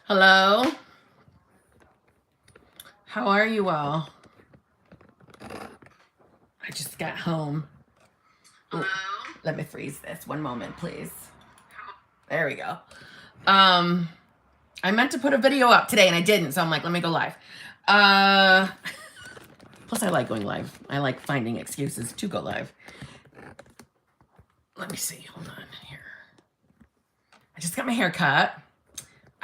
Hello? How are you all? I just got home. Ooh, let me freeze this. One moment, please. There we go. I meant to put a video up today and I didn't, so I'm like, let me go live. Plus I like going live. I like finding excuses to go live. Let me see. Hold on here. I just got my hair cut.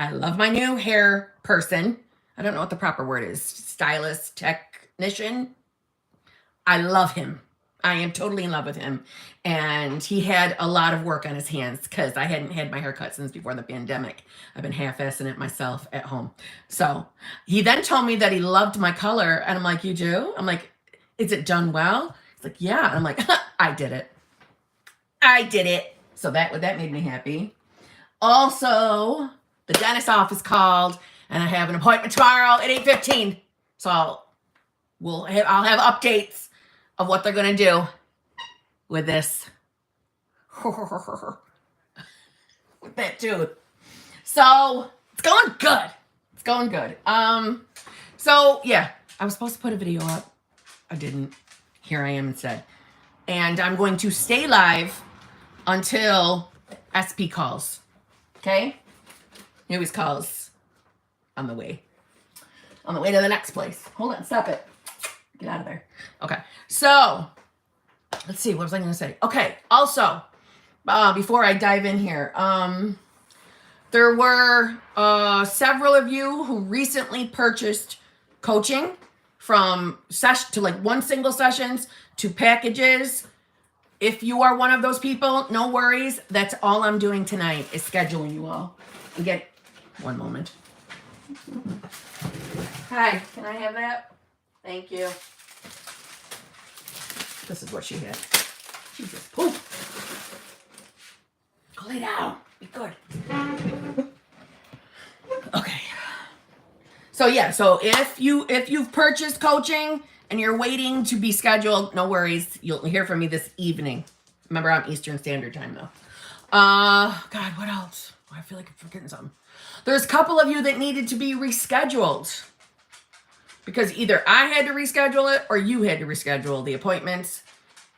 I love my new hair person. I don't know what the proper word is. Stylist, technician. I love him. I am totally in love with him. And he had a lot of work on his hands because I hadn't had my hair cut since before the pandemic. I've been half-assing it myself at home. So he then told me that he loved my color. And I'm like, you do? I'm like, is it done well? He's like, yeah. And I'm like, I did it. I did it. So that made me happy. Also, the dentist office called and I have an appointment tomorrow at 8:15. So I'll have updates of what they're going to do with this. With that tooth. So it's going good. It's going good. So yeah, I was supposed to put a video up. I didn't. Here I am instead. And I'm going to stay live until SP calls. Okay? He always calls on the way. On the way to the next place. Hold on, stop it. Get out of there. Okay, so let's see. What was I going to say? Okay, also, before I dive in here, there were several of you who recently purchased coaching from session to like one single sessions to packages. If you are one of those people, no worries. That's all I'm doing tonight is scheduling you all. And get one moment. Hi, can I have that? Thank you. This is what she had. Jesus, poop. Go lay down. Be good. Okay. So yeah, so if you've purchased coaching and you're waiting to be scheduled, no worries. You'll hear from me this evening. Remember, I'm Eastern Standard Time though. God, what else? Oh, I feel like I'm forgetting something. There's a couple of you that needed to be rescheduled because either I had to reschedule it or you had to reschedule the appointments.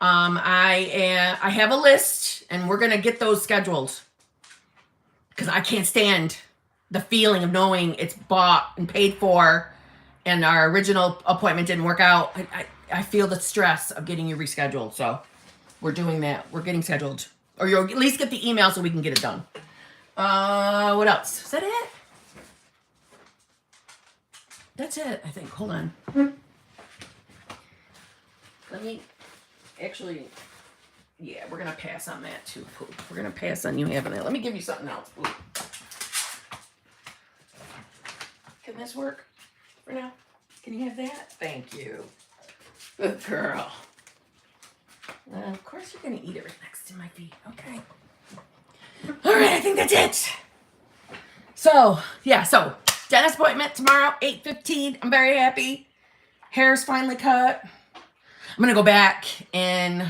I have a list and we're going to get those scheduled because I can't stand the feeling of knowing it's bought and paid for and our original appointment didn't work out. I feel the stress of getting you rescheduled. So we're doing that. We're getting scheduled. Or you'll at least get the email so we can get it done. What else? Is that it? That's it, I think. Hold on. Let me actually, yeah, we're going to pass on that too. We're going to pass on you having that. Let me give you something else. Ooh. Can this work for now? Can you have that? Thank you. Good girl. Of course you're going to eat it right next to my feet. Okay. All right, I think that's it. So, yeah, so dentist appointment tomorrow, 8:15. I'm very happy. Hair's finally cut. I'm going to go back in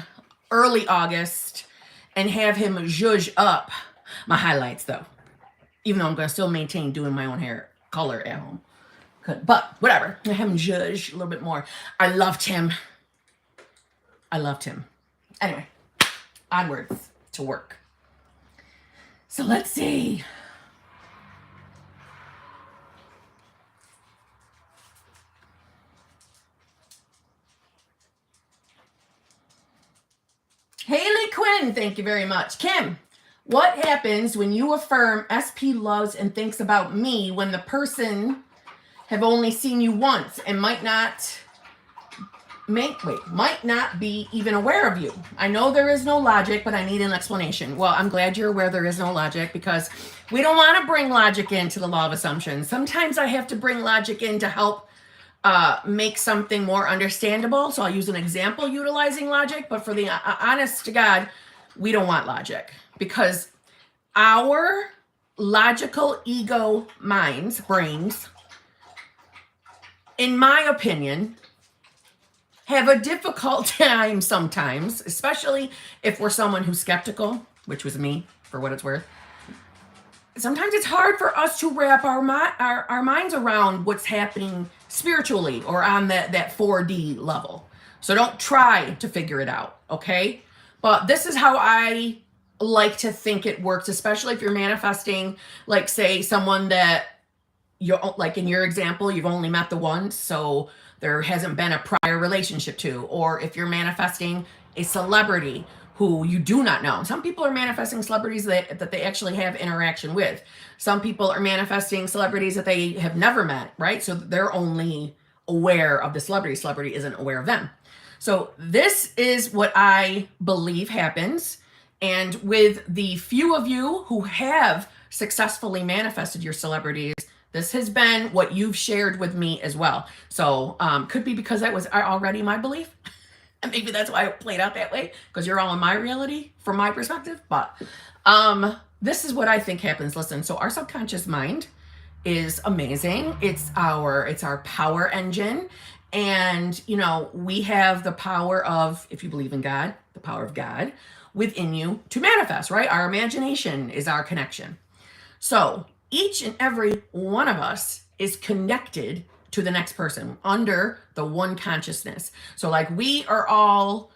early August and have him zhuzh up my highlights, though. Even though I'm going to still maintain doing my own hair color at home. But whatever. I have him zhuzh a little bit more. I loved him. Anyway, onwards to work. So let's see. Haley Quinn, thank you very much. Kim, what happens when you affirm SP loves and thinks about me when the person have only seen you once and might not be even aware of you? I know there is no logic, but I need an explanation. Well, I'm glad you're aware there is no logic because we don't want to bring logic into the law of assumptions. Sometimes I have to bring logic in to help make something more understandable. So I'll use an example utilizing logic, but for the honest to God, we don't want logic because our logical ego brains, in my opinion, have a difficult time sometimes, especially if we're someone who's skeptical, which was me for what it's worth. sometimes it's hard for us to wrap our minds around what's happening spiritually or on that 4D level. So don't try to figure it out, okay? But this is how I like to think it works, especially if you're manifesting, like, say, someone that you, like in your example, you've only met the once, so there hasn't been a prior relationship to. Or if you're manifesting a celebrity who you do not know. Some people are manifesting celebrities that they actually have interaction with. Some people are manifesting celebrities that they have never met, right? So they're only aware of the celebrity. Celebrity isn't aware of them. So this is what I believe happens. And with the few of you who have successfully manifested your celebrities, this has been what you've shared with me as well. So could be because that was already my belief. And maybe that's why it played out that way, because you're all in my reality from my perspective. But this is what I think happens. Listen, so our subconscious mind is amazing. It's our power engine. And, you know, we have the power of, if you believe in God, the power of God within you to manifest, right? Our imagination is our connection. So each and every one of us is connected to the next person under the one consciousness. So like we are all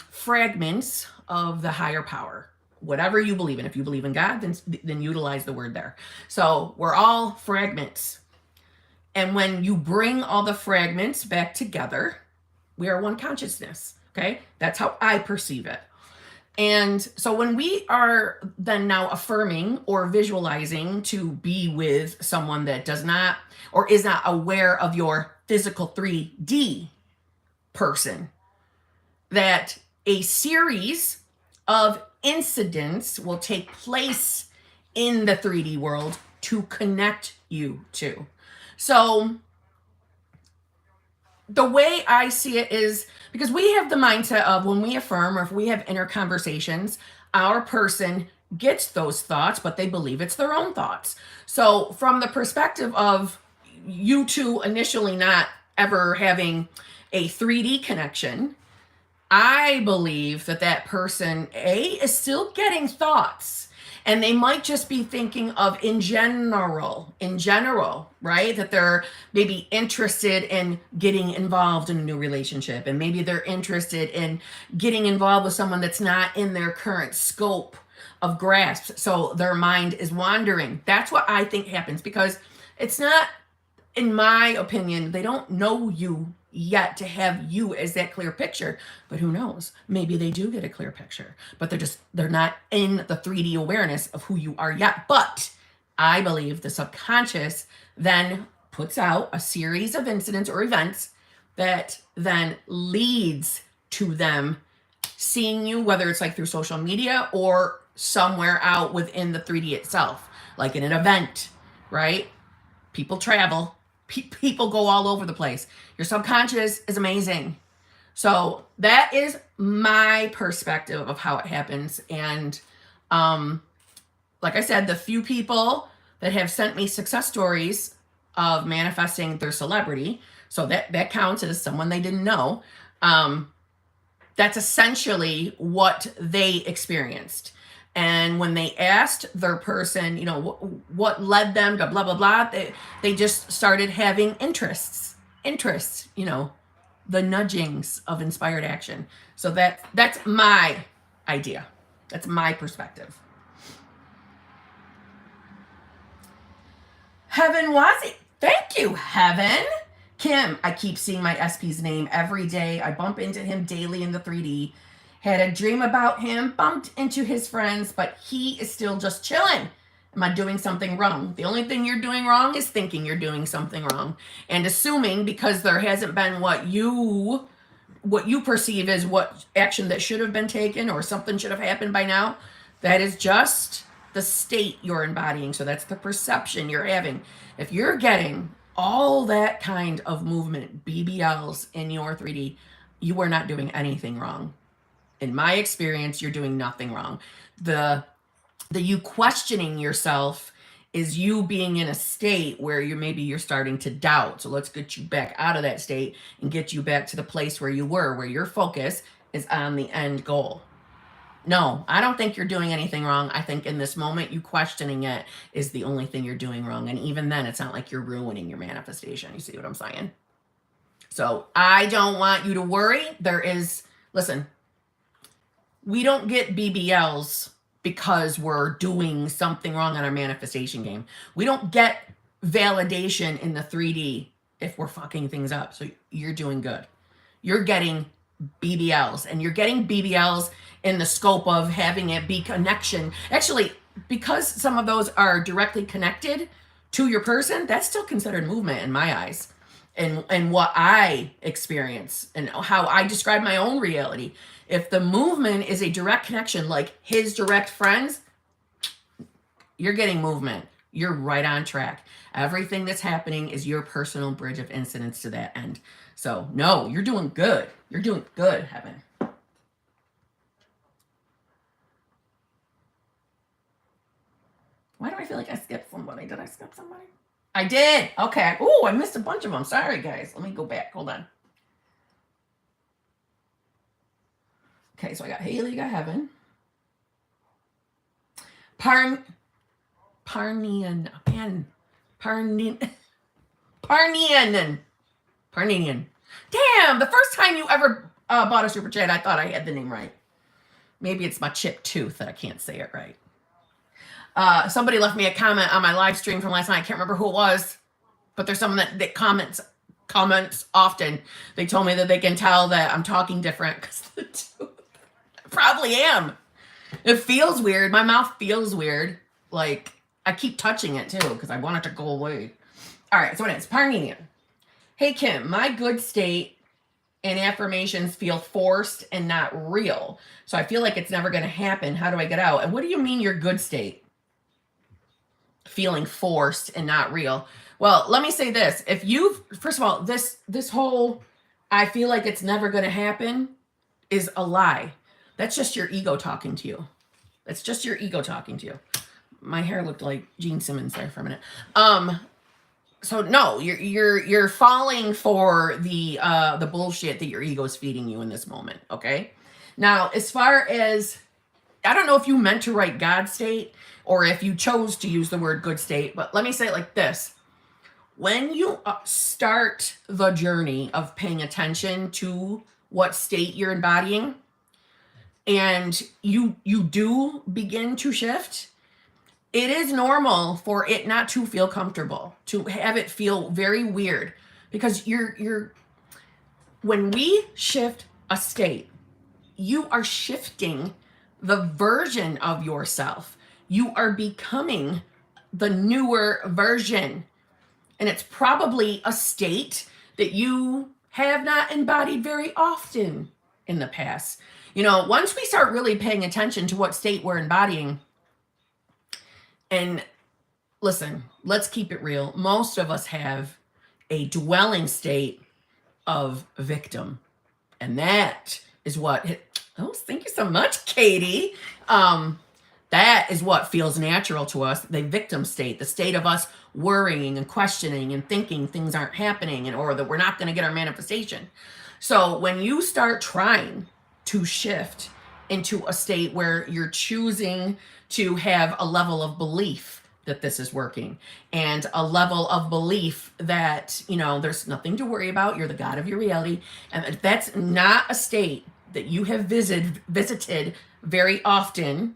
fragments of the higher power, whatever you believe in. If you believe in God, then utilize the word there. So we're all fragments. And when you bring all the fragments back together, we are one consciousness. Okay. That's how I perceive it. And so when we are then now affirming or visualizing to be with someone that does not or is not aware of your physical 3D person, that a series of incidents will take place in the 3D world to connect you to. So the way I see it is, because we have the mindset of when we affirm or if we have inner conversations, our person gets those thoughts, but they believe it's their own thoughts. So from the perspective of you two initially not ever having a 3D connection, I believe that person, A, is still getting thoughts. And they might just be thinking of in general, right? That they're maybe interested in getting involved in a new relationship. And maybe they're interested in getting involved with someone that's not in their current scope of grasp. So their mind is wandering. That's what I think happens, because it's not, in my opinion, they don't know you yet to have you as that clear picture. But who knows? Maybe they do get a clear picture, but they're not in the 3D awareness of who you are yet. But I believe the subconscious then puts out a series of incidents or events that then leads to them seeing you, whether it's like through social media or somewhere out within the 3D itself, like in an event, right? People travel. People go all over the place. Your subconscious is amazing. So that is my perspective of how it happens. And like I said, the few people that have sent me success stories of manifesting their celebrity, so that counts as someone they didn't know. That's essentially what they experienced. And when they asked their person, you know, what led them to blah, blah, blah, they just started having interests, you know, the nudgings of inspired action. So that's my idea. That's my perspective. Heaven Wazi. Thank you, Heaven. Kim, I keep seeing my SP's name every day. I bump into him daily in the 3D. Had a dream about him, bumped into his friends, but he is still just chilling. Am I doing something wrong? The only thing you're doing wrong is thinking you're doing something wrong and assuming because there hasn't been what you perceive as what action that should have been taken or something should have happened by now. That is just the state you're embodying. So that's the perception you're having. If you're getting all that kind of movement, BBLs in your 3D, you are not doing anything wrong. In my experience, you're doing nothing wrong. The you questioning yourself is you being in a state where you're starting to doubt. So let's get you back out of that state and get you back to the place where you were, where your focus is on the end goal. No, I don't think you're doing anything wrong. I think in this moment, you questioning it is the only thing you're doing wrong. And even then, it's not like you're ruining your manifestation. You see what I'm saying? So I don't want you to worry. Listen, we don't get BBLs because we're doing something wrong on our manifestation game. We don't get validation in the 3D if we're fucking things up. So you're doing good. You're getting BBLs, and you're getting BBLs in the scope of having it be connection. Actually, because some of those are directly connected to your person, that's still considered movement in my eyes. And what I experience and how I describe my own reality. If the movement is a direct connection, like his direct friends, you're getting movement. You're right on track. Everything that's happening is your personal bridge of incidents to that end. So, no, you're doing good. You're doing good, Heaven. Why do I feel like I skipped somebody? Did I skip somebody? I did. Okay. Ooh, I missed a bunch of them. Sorry, guys. Let me go back. Hold on. Okay, so I got Haley, got Heaven. Parnian. Damn, the first time you ever bought a super chat, I thought I had the name right. Maybe it's my chipped tooth that I can't say it right. Somebody left me a comment on my live stream from last night. I can't remember who it was, but there's someone that comments often. They told me that they can tell that I'm talking different because the tooth. I probably am. It feels weird. My mouth feels weird. Like I keep touching it too because I want it to go away. All right, so it is Parninian. Hey Kim, my good state and affirmations feel forced and not real. So I feel like it's never going to happen. How do I get out? And what do you mean your good state? Feeling forced and not real. Well, let me say this. If you've, first of all, this whole, I feel like it's never going to happen is a lie. That's just your ego talking to you. That's just your ego talking to you. My hair looked like Gene Simmons there for a minute. So no, you're falling for the bullshit that your ego is feeding you in this moment. Okay. Now, as far as, I don't know if you meant to write God state or if you chose to use the word good state, but let me say it like this. When you start the journey of paying attention to what state you're embodying and you do begin to shift, it is normal for it not to feel comfortable, to have it feel very weird, because when we shift a state, you are shifting the version of yourself. You are becoming the newer version. And it's probably a state that you have not embodied very often in the past. You know, once we start really paying attention to what state we're embodying, and listen, let's keep it real. Most of us have a dwelling state of victim. And that is what, oh, thank you so much, Katie. That is what feels natural to us, the victim state, the state of us worrying and questioning and thinking things aren't happening or that we're not going to get our manifestation. So when you start trying to shift into a state where you're choosing to have a level of belief that this is working and a level of belief that, you know, there's nothing to worry about, you're the God of your reality, and if that's not a state that you have visited very often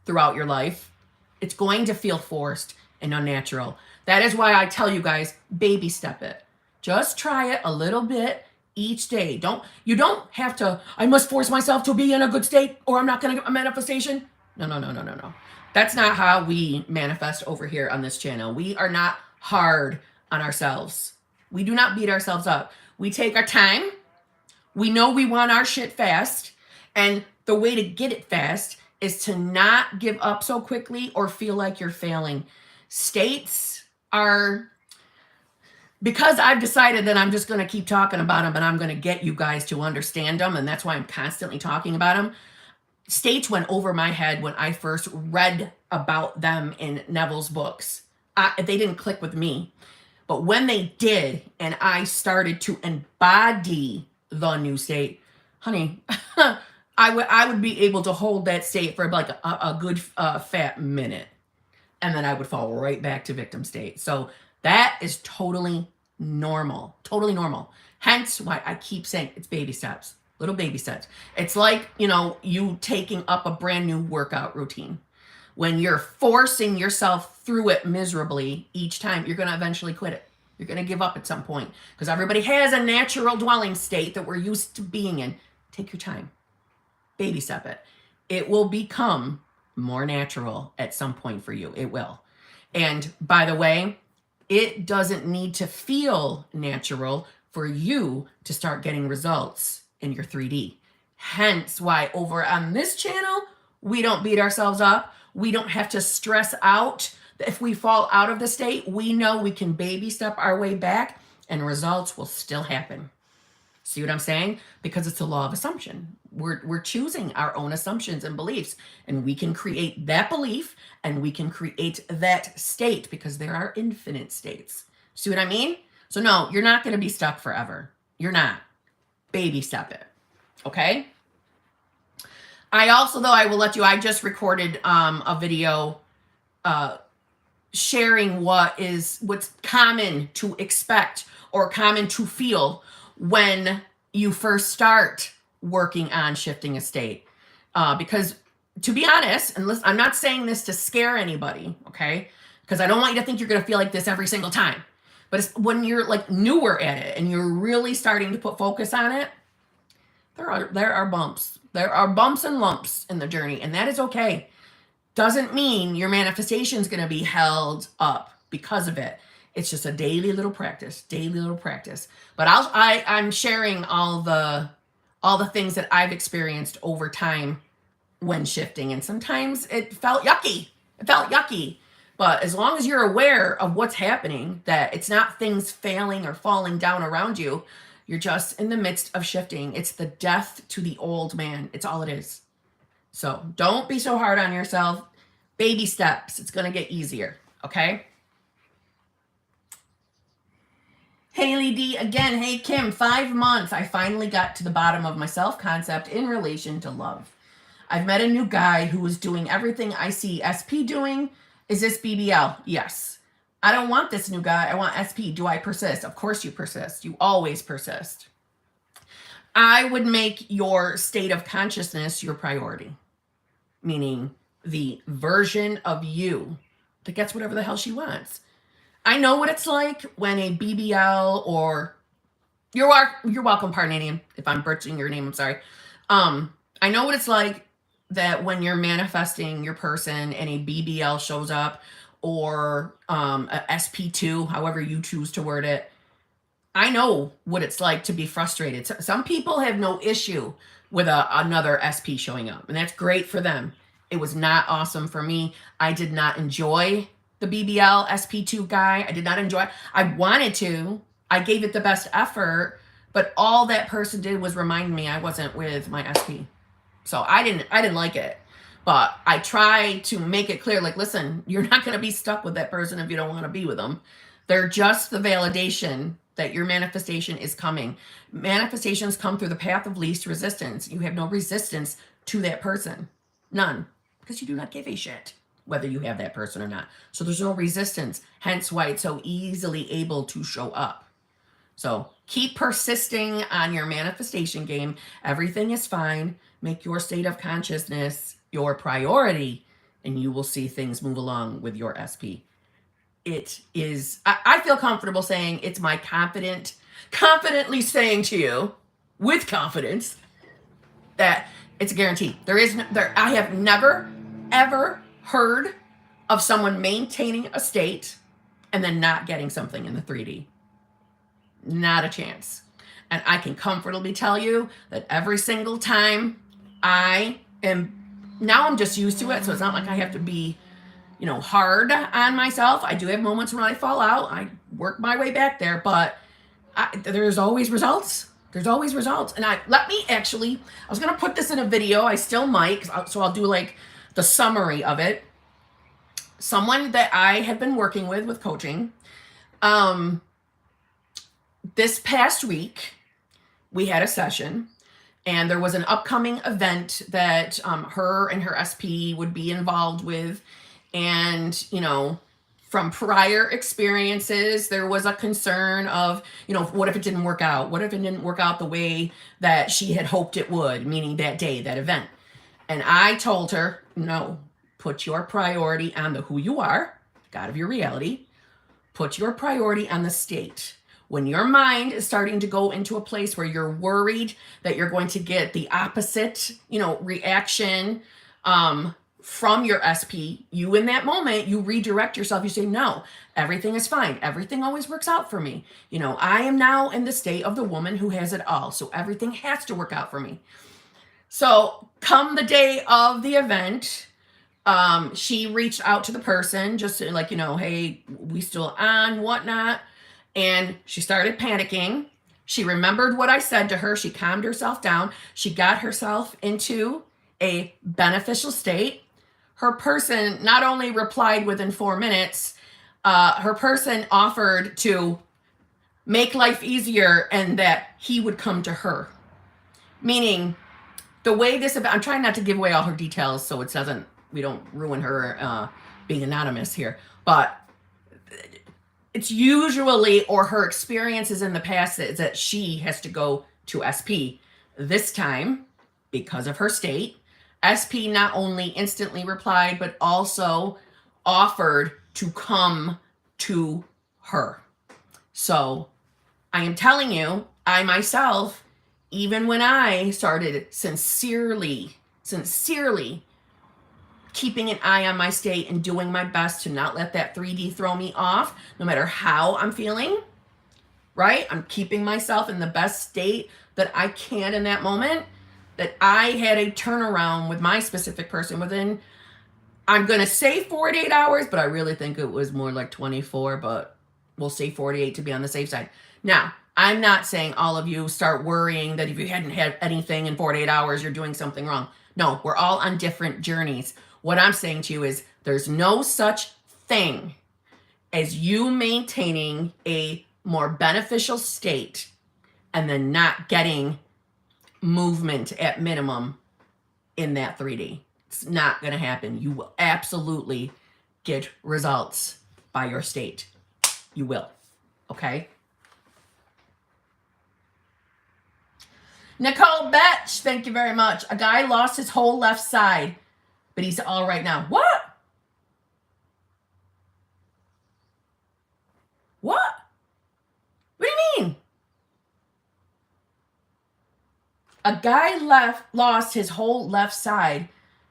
throughout your life, it's going to feel forced and unnatural. That is why I tell you guys, baby step it. Just try it a little bit each day. You don't have to, I must force myself to be in a good state or I'm not going to get a manifestation. No. That's not how we manifest over here on this channel. We are not hard on ourselves. We do not beat ourselves up. We take our time. We know we want our shit fast. And the way to get it fast is to not give up so quickly or feel like you're failing. States are, because I've decided that I'm just going to keep talking about them and I'm going to get you guys to understand them. And that's why I'm constantly talking about them. States went over my head when I first read about them in Neville's books. They didn't click with me. But when they did, and I started to embody the new state, honey, I would be able to hold that state for like a good fat minute. And then I would fall right back to victim state. So that is totally normal. Totally normal. Hence why I keep saying it's baby steps. Little baby steps. It's like, you taking up a brand new workout routine. When you're forcing yourself through it miserably each time, you're going to eventually quit it. You're going to give up at some point because everybody has a natural dwelling state that we're used to being in. Take your time. Baby step it. It will become more natural at some point for you. It will. And by the way, it doesn't need to feel natural for you to start getting results in your 3D. Hence why over on this channel, we don't beat ourselves up. We don't have to stress out. If we fall out of the state, we know we can baby step our way back and results will still happen. See what I'm saying? Because it's a law of assumption. We're choosing our own assumptions and beliefs, and we can create that belief and we can create that state because there are infinite states. See what I mean? So no, you're not going to be stuck forever. You're not. Baby step it. Okay? I will let you, I just recorded a video sharing what's common to expect or common to feel when you first start working on shifting a state. Because to be honest, and listen, I'm not saying this to scare anybody, okay? Because I don't want you to think you're going to feel like this every single time. But it's when you're like newer at it and you're really starting to put focus on it, there are bumps. There are bumps and lumps in the journey, and that is okay. Doesn't mean your manifestation is going to be held up because of it. It's just a daily little practice. But I'm sharing all the things that I've experienced over time when shifting, and sometimes it felt yucky. But as long as you're aware of what's happening, that it's not things failing or falling down around you, you're just in the midst of shifting. It's the death to the old man. It's all it is. So don't be so hard on yourself. Baby steps. It's going to get easier. Okay? Haley D again. Hey, Kim, 5 months. I finally got to the bottom of my self-concept in relation to love. I've met a new guy who is doing everything I see SP doing. Is this BBL? Yes. I don't want this new guy. I want SP. Do I persist? Of course you persist. You always persist. I would make your state of consciousness your priority. Meaning the version of you that gets whatever the hell she wants. I know what it's like when a BBL or you're welcome, Parnanian. If I'm butchering your name, I'm sorry. I know what it's like that when you're manifesting your person and a BBL shows up or a SP2, however you choose to word it. I know what it's like to be frustrated. Some people have no issue with another SP showing up, and that's great for them. It was not awesome for me. I did not enjoy the BBL SP2 guy. I did not enjoy it. I wanted to. I gave it the best effort, but all that person did was remind me I wasn't with my SP. So I didn't like it. But I try to make it clear, like, listen, you're not going to be stuck with that person if you don't want to be with them. They're just the validation that your manifestation is coming. Manifestations come through the path of least resistance. You have no resistance to that person. None. Because you do not give a shit whether you have that person or not. So there's no resistance. Hence why it's so easily able to show up. So keep persisting on your manifestation game. Everything is fine. Make your state of consciousness your priority, and you will see things move along with your SP. It is, I feel comfortable saying it's my confidently saying to you with confidence that it's a guarantee. I have never, ever heard of someone maintaining a state and then not getting something in the 3D. Not a chance. And I can comfortably tell you that every single time now I'm just used to it, so it's not like I have to be, hard on myself. I do have moments when I fall out. I work my way back there, but there's always results. There's always results. And I was going to put this in a video. I still might, so I'll do like the summary of it. Someone that I have been working with coaching, this past week, we had a session, And there was an upcoming event that her and her SP would be involved with. And, you know, from prior experiences, there was a concern of, you know, what if it didn't work out? What if it didn't work out the way that she had hoped it would, meaning that day, that event? And I told her, no, put your priority on the who you are, God of your reality. Put your priority on the state. When your mind is starting to go into a place where you're worried that you're going to get the opposite, you know, reaction from your SP, you in that moment, you redirect yourself. You say, no, everything is fine. Everything always works out for me. You know, I am now in the state of the woman who has it all. So everything has to work out for me. So come the day of the event, she reached out to the person just to, like, you know, hey, we still on, whatnot. And she started panicking. She remembered what I said to her. She calmed herself down. She got herself into a beneficial state. Her person not only replied within 4 minutes, her person offered to make life easier and that he would come to her. Meaning, the way this event, I'm trying not to give away all her details so it doesn't, we don't ruin her being anonymous here. But it's usually, or her experiences in the past, is that she has to go to SP. This time, because of her state, SP not only instantly replied, but also offered to come to her. So I am telling you, I myself, even when I started sincerely keeping an eye on my state and doing my best to not let that 3D throw me off, no matter how I'm feeling, right? I'm keeping myself in the best state that I can in that moment, that I had a turnaround with my specific person within, I'm going to say 48 hours, but I really think it was more like 24, but we'll say 48 to be on the safe side. Now, I'm not saying all of you start worrying that if you hadn't had anything in 48 hours, you're doing something wrong. No, we're all on different journeys. What I'm saying to you is there's no such thing as you maintaining a more beneficial state and then not getting movement at minimum in that 3D. It's not going to happen. You will absolutely get results by your state. You will. Okay? Nicole Betch, thank you very much. A guy lost his whole left side, but he's all right now. What? What? What do you mean? A guy lost his whole left side,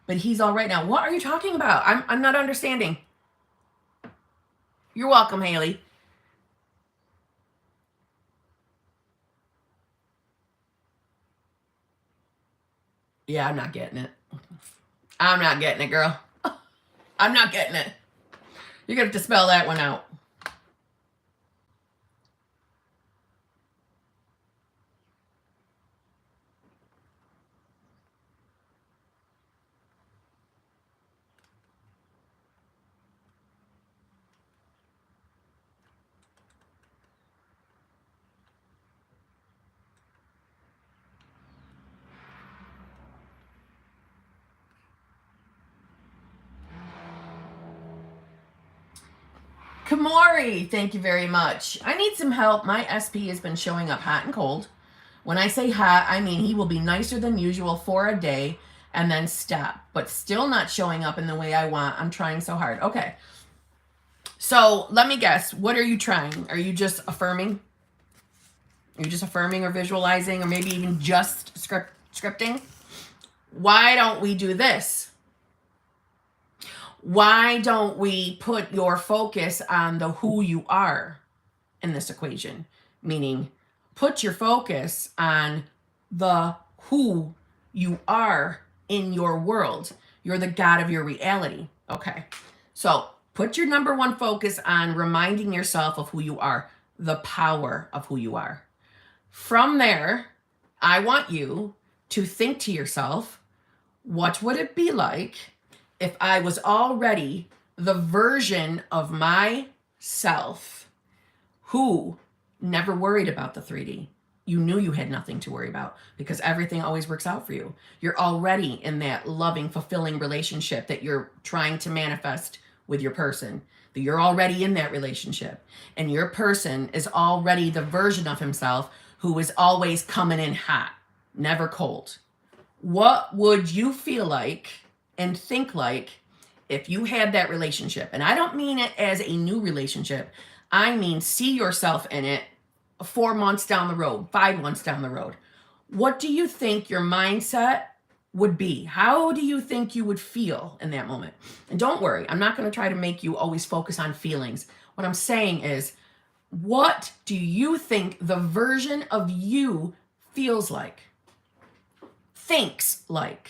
but he's all right now. What are you talking about? I'm not understanding. You're welcome, Haley. Yeah, I'm not getting it. I'm not getting it, girl. I'm not getting it. You're going to have to spell that one out. Kamori, thank you very much. I need some help. My SP has been showing up hot and cold. When I say hot, I mean he will be nicer than usual for a day and then stop, but still not showing up in the way I want. I'm trying so hard. Okay. So let me guess. What are you trying? Are you just affirming? Are you just affirming or visualizing or maybe even just scripting? Why don't we do this? Why don't we put your focus on the who you are in this equation? Meaning, put your focus on the who you are in your world. You're the God of your reality. Okay. So put your number one focus on reminding yourself of who you are, the power of who you are. From there, I want you to think to yourself, what would it be like if I was already the version of myself who never worried about the 3D, you knew you had nothing to worry about because everything always works out for you. You're already in that loving, fulfilling relationship that you're trying to manifest with your person. That you're already in that relationship. And your person is already the version of himself who is always coming in hot, never cold. What would you feel like and think like if you had that relationship? And I don't mean it as a new relationship. I mean, see yourself in it 4 months down the road, 5 months down the road. What do you think your mindset would be? How do you think you would feel in that moment? And don't worry, I'm not going to try to make you always focus on feelings. What I'm saying is, what do you think the version of you feels like, thinks like?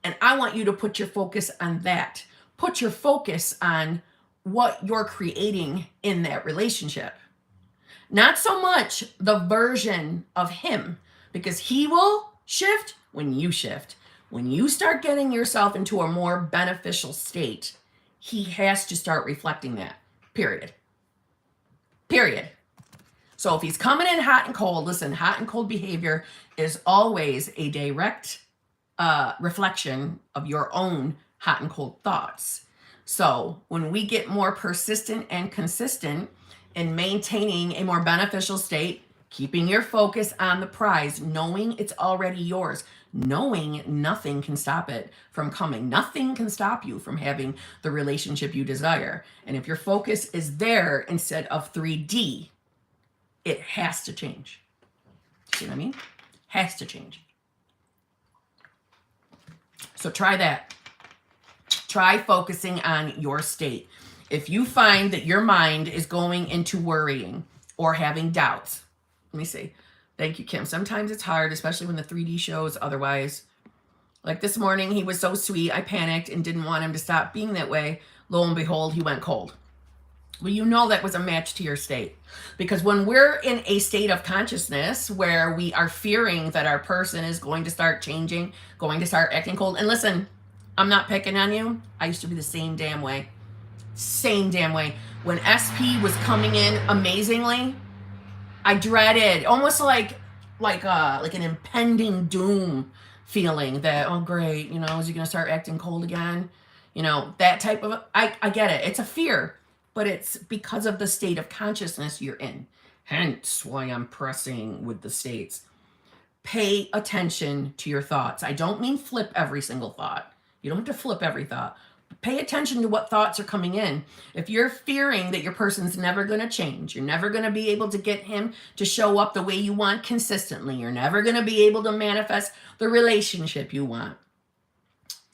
And I want you to put your focus on that. Put your focus on what you're creating in that relationship. Not so much the version of him, because he will shift when you shift. When you start getting yourself into a more beneficial state, he has to start reflecting that. Period. Period. So if he's coming in hot and cold, listen, hot and cold behavior is always a direct reflection of your own hot and cold thoughts. So when we get more persistent and consistent in maintaining a more beneficial state, keeping your focus on the prize, knowing it's already yours, knowing nothing can stop it from coming. Nothing can stop you from having the relationship you desire. And if your focus is there instead of 3D, it has to change. See what I mean? Has to change. So try that. Try focusing on your state. If you find that your mind is going into worrying or having doubts, let me see. Thank you, Kim. Sometimes it's hard, especially when the 3D shows otherwise. Like this morning, he was so sweet. I panicked and didn't want him to stop being that way. Lo and behold, he went cold. Well, you know that was a match to your state. Because when we're in a state of consciousness where we are fearing that our person is going to start changing, going to start acting cold. And listen, I'm not picking on you. I used to be the same damn way. Same damn way. When SP was coming in amazingly, I dreaded, almost like an impending doom feeling that, oh great, you know, is he going to start acting cold again? You know, that type of, I get it. It's a fear, but it's because of the state of consciousness you're in. Hence why I'm pressing with the states. Pay attention to your thoughts. I don't mean flip every single thought. You don't have to flip every thought. Pay attention to what thoughts are coming in. If you're fearing that your person's never going to change, you're never going to be able to get him to show up the way you want consistently, you're never going to be able to manifest the relationship you want.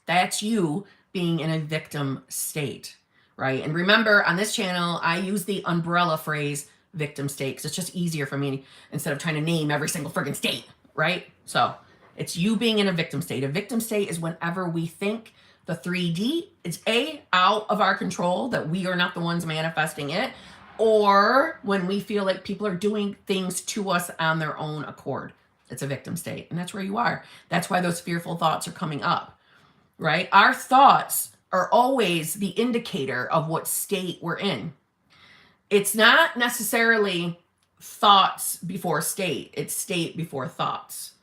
That's you being in a victim state, right? And remember, on this channel, I use the umbrella phrase victim state because it's just easier for me instead of trying to name every single friggin' state, right? So it's you being in a victim state. A victim state is whenever we think the 3D, it's out of our control, that we are not the ones manifesting it, or when we feel like people are doing things to us on their own accord. It's a victim state, and that's where you are. That's why those fearful thoughts are coming up, right? Our thoughts are always the indicator of what state we're in. It's not necessarily thoughts before state, it's state before thoughts.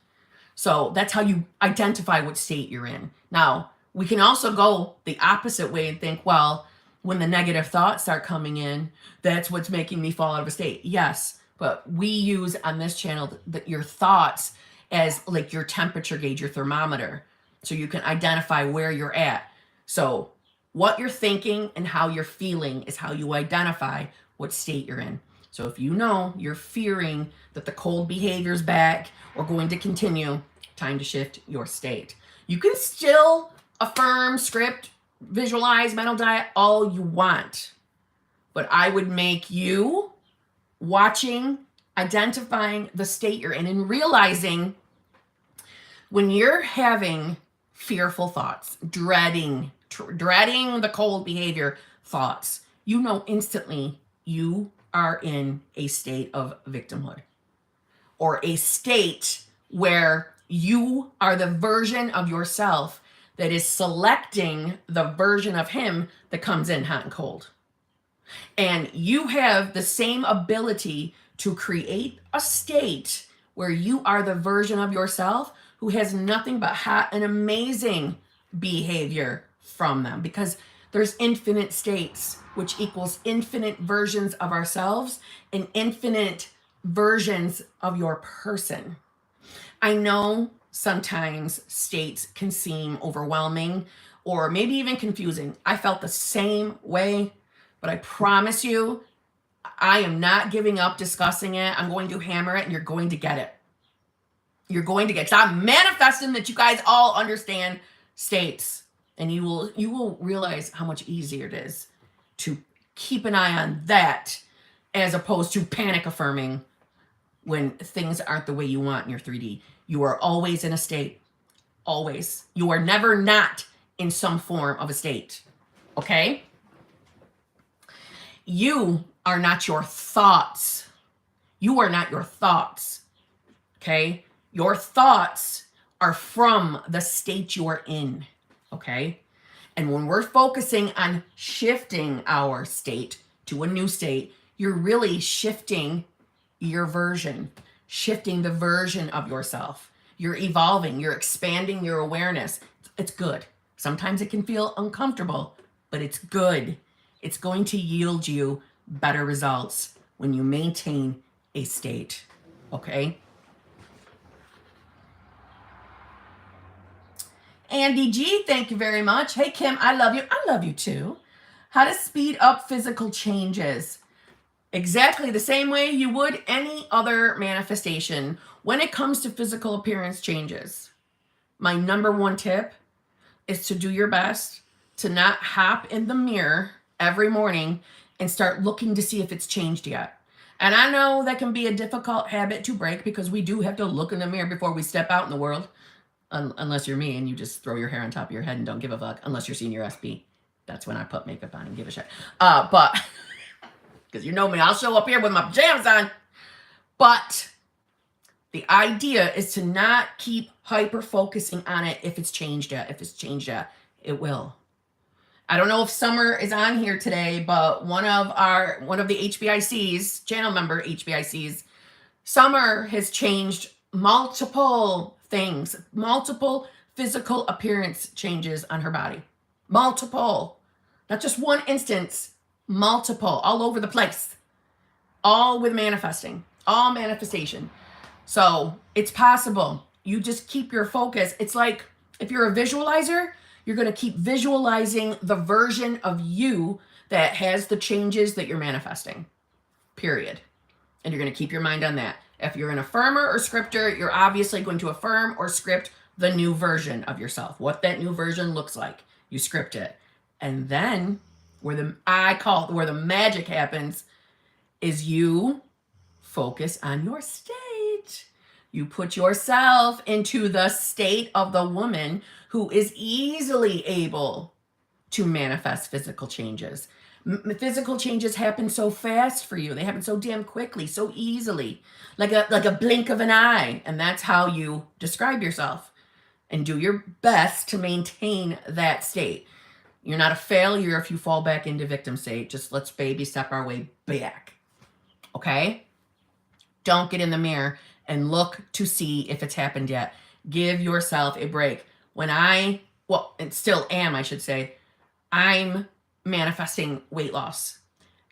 So that's how you identify what state you're in. Now, we can also go the opposite way and think, well, when the negative thoughts start coming in, that's what's making me fall out of a state. Yes, but we use on this channel your thoughts as like your temperature gauge, your thermometer, so you can identify where you're at. So what you're thinking and how you're feeling is how you identify what state you're in. So if you know you're fearing that the cold behavior's back or going to continue, time to shift your state. You can still affirm, script, visualize, mental diet, all you want. But I would make you watching, identifying the state you're in, and realizing when you're having fearful thoughts, dreading the cold behavior thoughts, you know instantly you are in a state of victimhood or a state where you are the version of yourself that is selecting the version of him that comes in hot and cold. And you have the same ability to create a state where you are the version of yourself who has nothing but hot and amazing behavior from them, because there's infinite states, which equals infinite versions of ourselves and infinite versions of your person. I know sometimes states can seem overwhelming or maybe even confusing. I felt the same way, but I promise you, I am not giving up discussing it. I'm going to hammer it, and you're going to get it. You're going to get it. So I'm manifesting that you guys all understand states, and you will realize how much easier it is to keep an eye on that as opposed to panic affirming when things aren't the way you want in your 3D. You are always in a state. Always. You are never not in some form of a state. Okay? You are not your thoughts. You are not your thoughts. Okay? Your thoughts are from the state you are in. Okay? And when we're focusing on shifting our state to a new state, you're really shifting your version, shifting the version of yourself. You're evolving, you're expanding your awareness. It's good. Sometimes it can feel uncomfortable, but it's good. It's going to yield you better results when you maintain a state. Okay? Andy G, thank you very much. Hey, Kim, I love you. I love you too. How to speed up physical changes. Exactly the same way you would any other manifestation when it comes to physical appearance changes. My number one tip is to do your best to not hop in the mirror every morning and start looking to see if it's changed yet. And I know that can be a difficult habit to break, because we do have to look in the mirror before we step out in the world. Unless you're me and you just throw your hair on top of your head and don't give a fuck. Unless you're Senior SB. That's when I put makeup on and give a shit. But because you know me, I'll show up here with my pajamas on. But the idea is to not keep hyper focusing on it if it's changed yet. If it's changed yet, it will. I don't know if Summer is on here today, but one of the HBICs, channel member HBICs, Summer has changed multiple things, multiple physical appearance changes on her body. Multiple. Not just one instance, multiple, all over the place. All with manifesting, all manifestation. So it's possible. You just keep your focus. It's like if you're a visualizer, you're going to keep visualizing the version of you that has the changes that you're manifesting, period. And you're going to keep your mind on that. If you're an affirmer or scripter, you're obviously going to affirm or script the new version of yourself, what that new version looks like. You script it. And then where the magic happens is you focus on your state. You put yourself into the state of the woman who is easily able to manifest physical changes. Physical changes happen so fast for you. They happen so damn quickly, so easily, like a blink of an eye. And that's how you describe yourself. And do your best to maintain that state. You're not a failure if you fall back into victim state. Just let's baby step our way back. Okay? Don't get in the mirror and look to see if it's happened yet. Give yourself a break. And still am, I should say, I'm manifesting weight loss.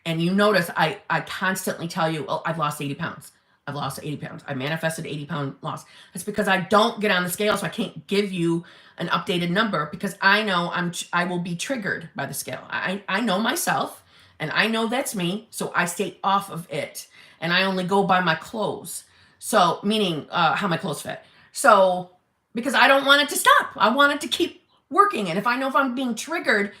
And you notice I constantly tell you, oh, I've lost 80 pounds. I've lost 80 pounds. I manifested 80-pound loss. That's because I don't get on the scale, so I can't give you an updated number, because I know I will be triggered by the scale. I know myself, and I know that's me, so I stay off of it. And I only go by my clothes. So, meaning how my clothes fit. So, because I don't want it to stop. I want it to keep working. And if I'm being triggered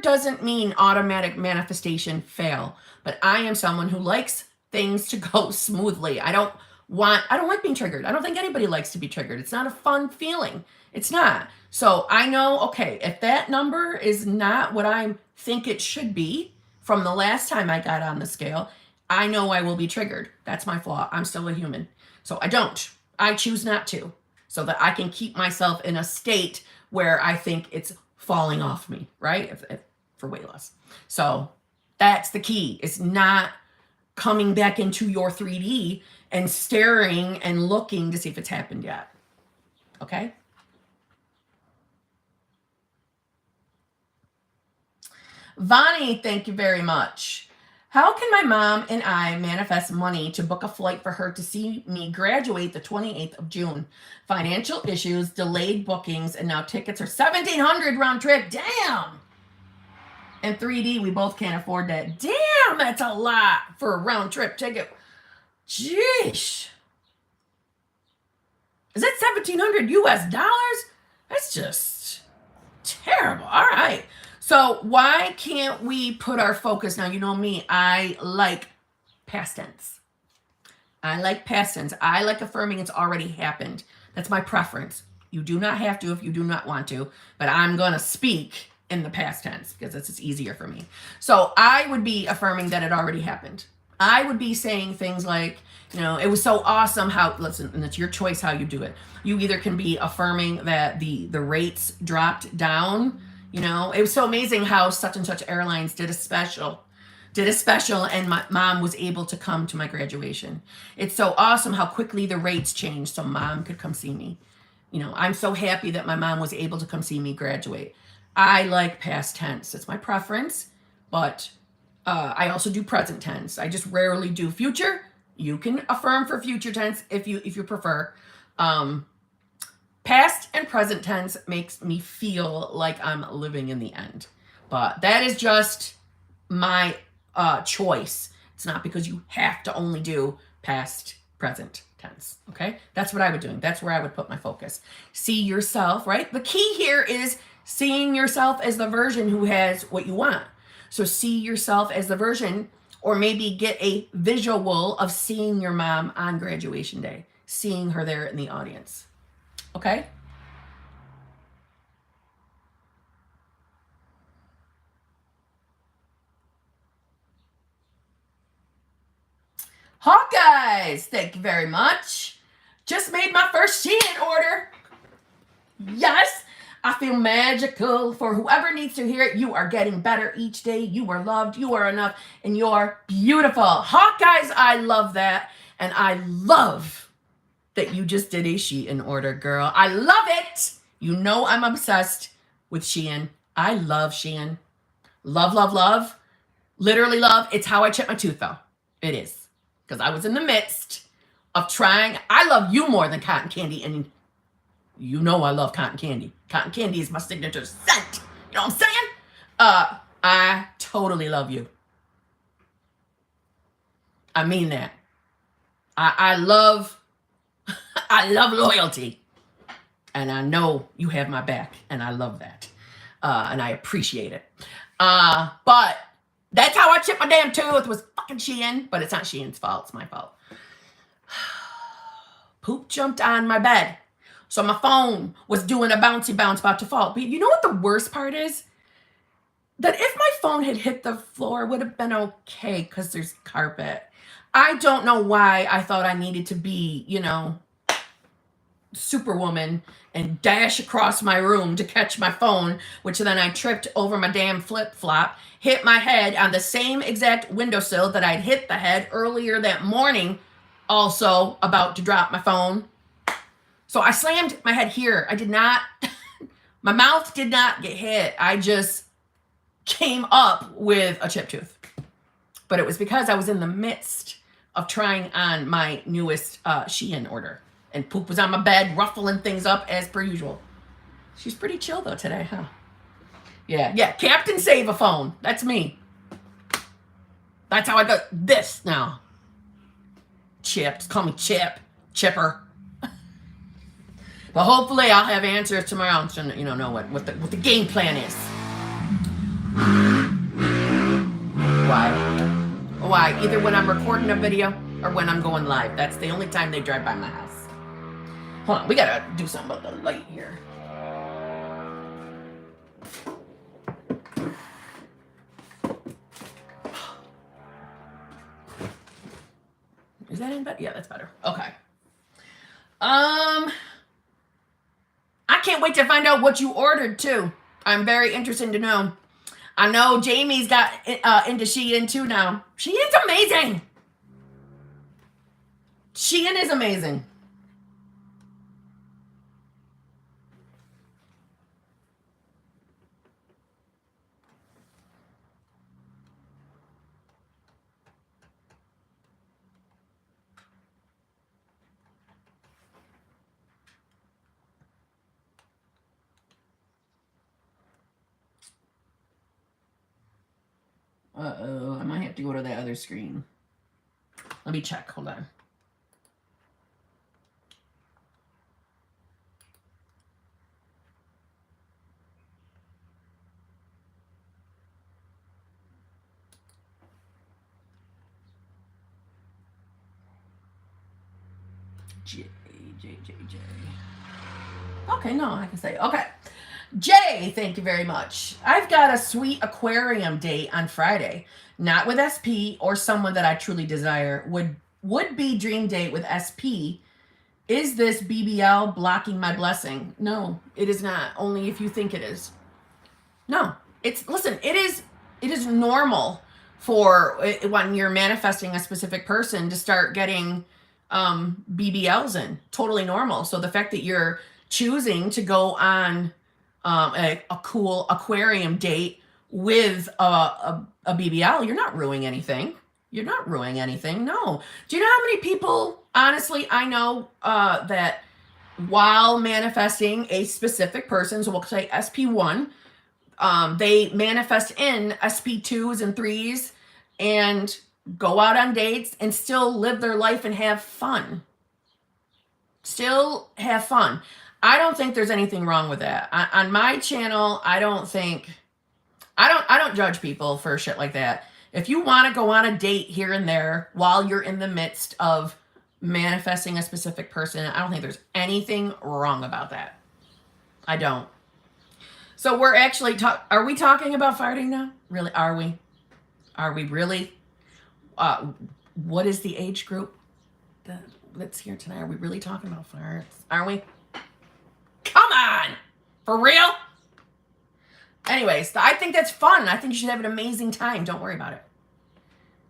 doesn't mean automatic manifestation fail. But I am someone who likes things to go smoothly. I don't like being triggered. I don't think anybody likes to be triggered. It's not a fun feeling. It's not. So I know, okay, if that number is not what I think it should be from the last time I got on the scale, I know I will be triggered. That's my flaw. I'm still a human. So I choose not to, so that I can keep myself in a state where I think it's falling off me, right? For weight loss. So that's the key. It's not coming back into your 3D and staring and looking to see if it's happened yet. Okay? Vani, thank you very much. How can my mom and I manifest money to book a flight for her to see me graduate the 28th of June? Financial issues, delayed bookings, and now tickets are $1,700 round trip. Damn! And 3D, we both can't afford that. Damn, that's a lot for a round trip ticket. Jeez. Is that $1,700 US dollars? That's just terrible. All right. So why can't we put our focus? Now, you know me, I like past tense. I like past tense. I like affirming it's already happened. That's my preference. You do not have to if you do not want to, but I'm going to speak in the past tense because it's easier for me. So I would be affirming that it already happened. I would be saying things like, you know, it was so awesome how, listen, and it's your choice how you do it. You either can be affirming that the rates dropped down. You know, it was so amazing how such and such airlines did a special and my mom was able to come to my graduation. It's so awesome how quickly the rates changed so mom could come see me. You know, I'm so happy that my mom was able to come see me graduate. I like past tense. It's my preference, but I also do present tense. I just rarely do future. You can affirm for future tense if you prefer. Past and present tense makes me feel like I'm living in the end. But that is just my choice. It's not because you have to only do past, present tense. Okay? That's what I would do. That's where I would put my focus. See yourself, right? The key here is seeing yourself as the version who has what you want. So see yourself as the version, or maybe get a visual of seeing your mom on graduation day, seeing her there in the audience. Okay? Hawkeyes, thank you very much. Just made my first Shein order. Yes, I feel magical. For whoever needs to hear it, you are getting better each day. You are loved, you are enough, and you're beautiful. Hawkeyes, I love that. And I love that you just did a Shein order, girl. I love it. You know I'm obsessed with Shein. I love Shein. Love, love, love. Literally love. It's how I chip my tooth, though. It is. Because I was in the midst of trying. I love you more than cotton candy. And you know I love cotton candy. Cotton candy is my signature scent. You know what I'm saying? I totally love you. I mean that. I love loyalty. And I know you have my back. And I love that. And I appreciate it. But that's how I chipped my damn tooth, was fucking Shein. But it's not Shein's fault. It's my fault. Poop jumped on my bed. So my phone was doing a bouncy bounce about to fall. But you know what the worst part is? That if my phone had hit the floor, it would have been okay because there's carpet. I don't know why I thought I needed to be, you know, Superwoman and dash across my room to catch my phone, which then I tripped over my damn flip-flop, hit my head on the same exact windowsill that I'd hit the head earlier that morning, also about to drop my phone. So I slammed my head here. I did not, my mouth did not get hit. I just came up with a chipped tooth. But it was because I was in the midst of trying on my newest Shein order. And Poop was on my bed, ruffling things up as per usual. She's pretty chill, though, today, huh? Yeah. Captain Save a Phone. That's me. That's how I got this now. Chipped. Call me Chip. Chipper. But hopefully I'll have answers tomorrow to, you know what the game plan is. Why? Either when I'm recording a video or when I'm going live. That's the only time they drive by my house. Hold on, we gotta do something about the light here. Is that in better? Yeah, that's better. Okay. I can't wait to find out what you ordered too. I'm very interested to know. I know Jamie's got into Shein too now. Shein's amazing. Shein is amazing. Uh-oh, I might have to go to the other screen. Let me check. Hold on. J. Okay, no, I can say. Okay. Jay, thank you very much. I've got a sweet aquarium date on Friday. Not with SP or someone that I truly desire. Would be dream date with SP. Is this BBL blocking my blessing? No, it is not. Only if you think it is. No, listen, it is normal for when you're manifesting a specific person to start getting BBLs in. Totally normal. So the fact that you're choosing to go on a cool aquarium date with a BBL, you're not ruining anything. You're not ruining anything. No. Do you know how many people, honestly, I know that while manifesting a specific person, so we'll say SP1, they manifest in SP2s and 3s and go out on dates and still live their life and have fun. Still have fun. I don't think there's anything wrong with that. On my channel, I don't judge people for shit like that. If you want to go on a date here and there while you're in the midst of manifesting a specific person, I don't think there's anything wrong about that. I don't. So we're actually are we talking about farting now? Really? Are we? Are we really? What is the age group that's here tonight? Are we really talking about farts? Are we? Come on! For real? Anyways, I think that's fun. I think you should have an amazing time. Don't worry about it.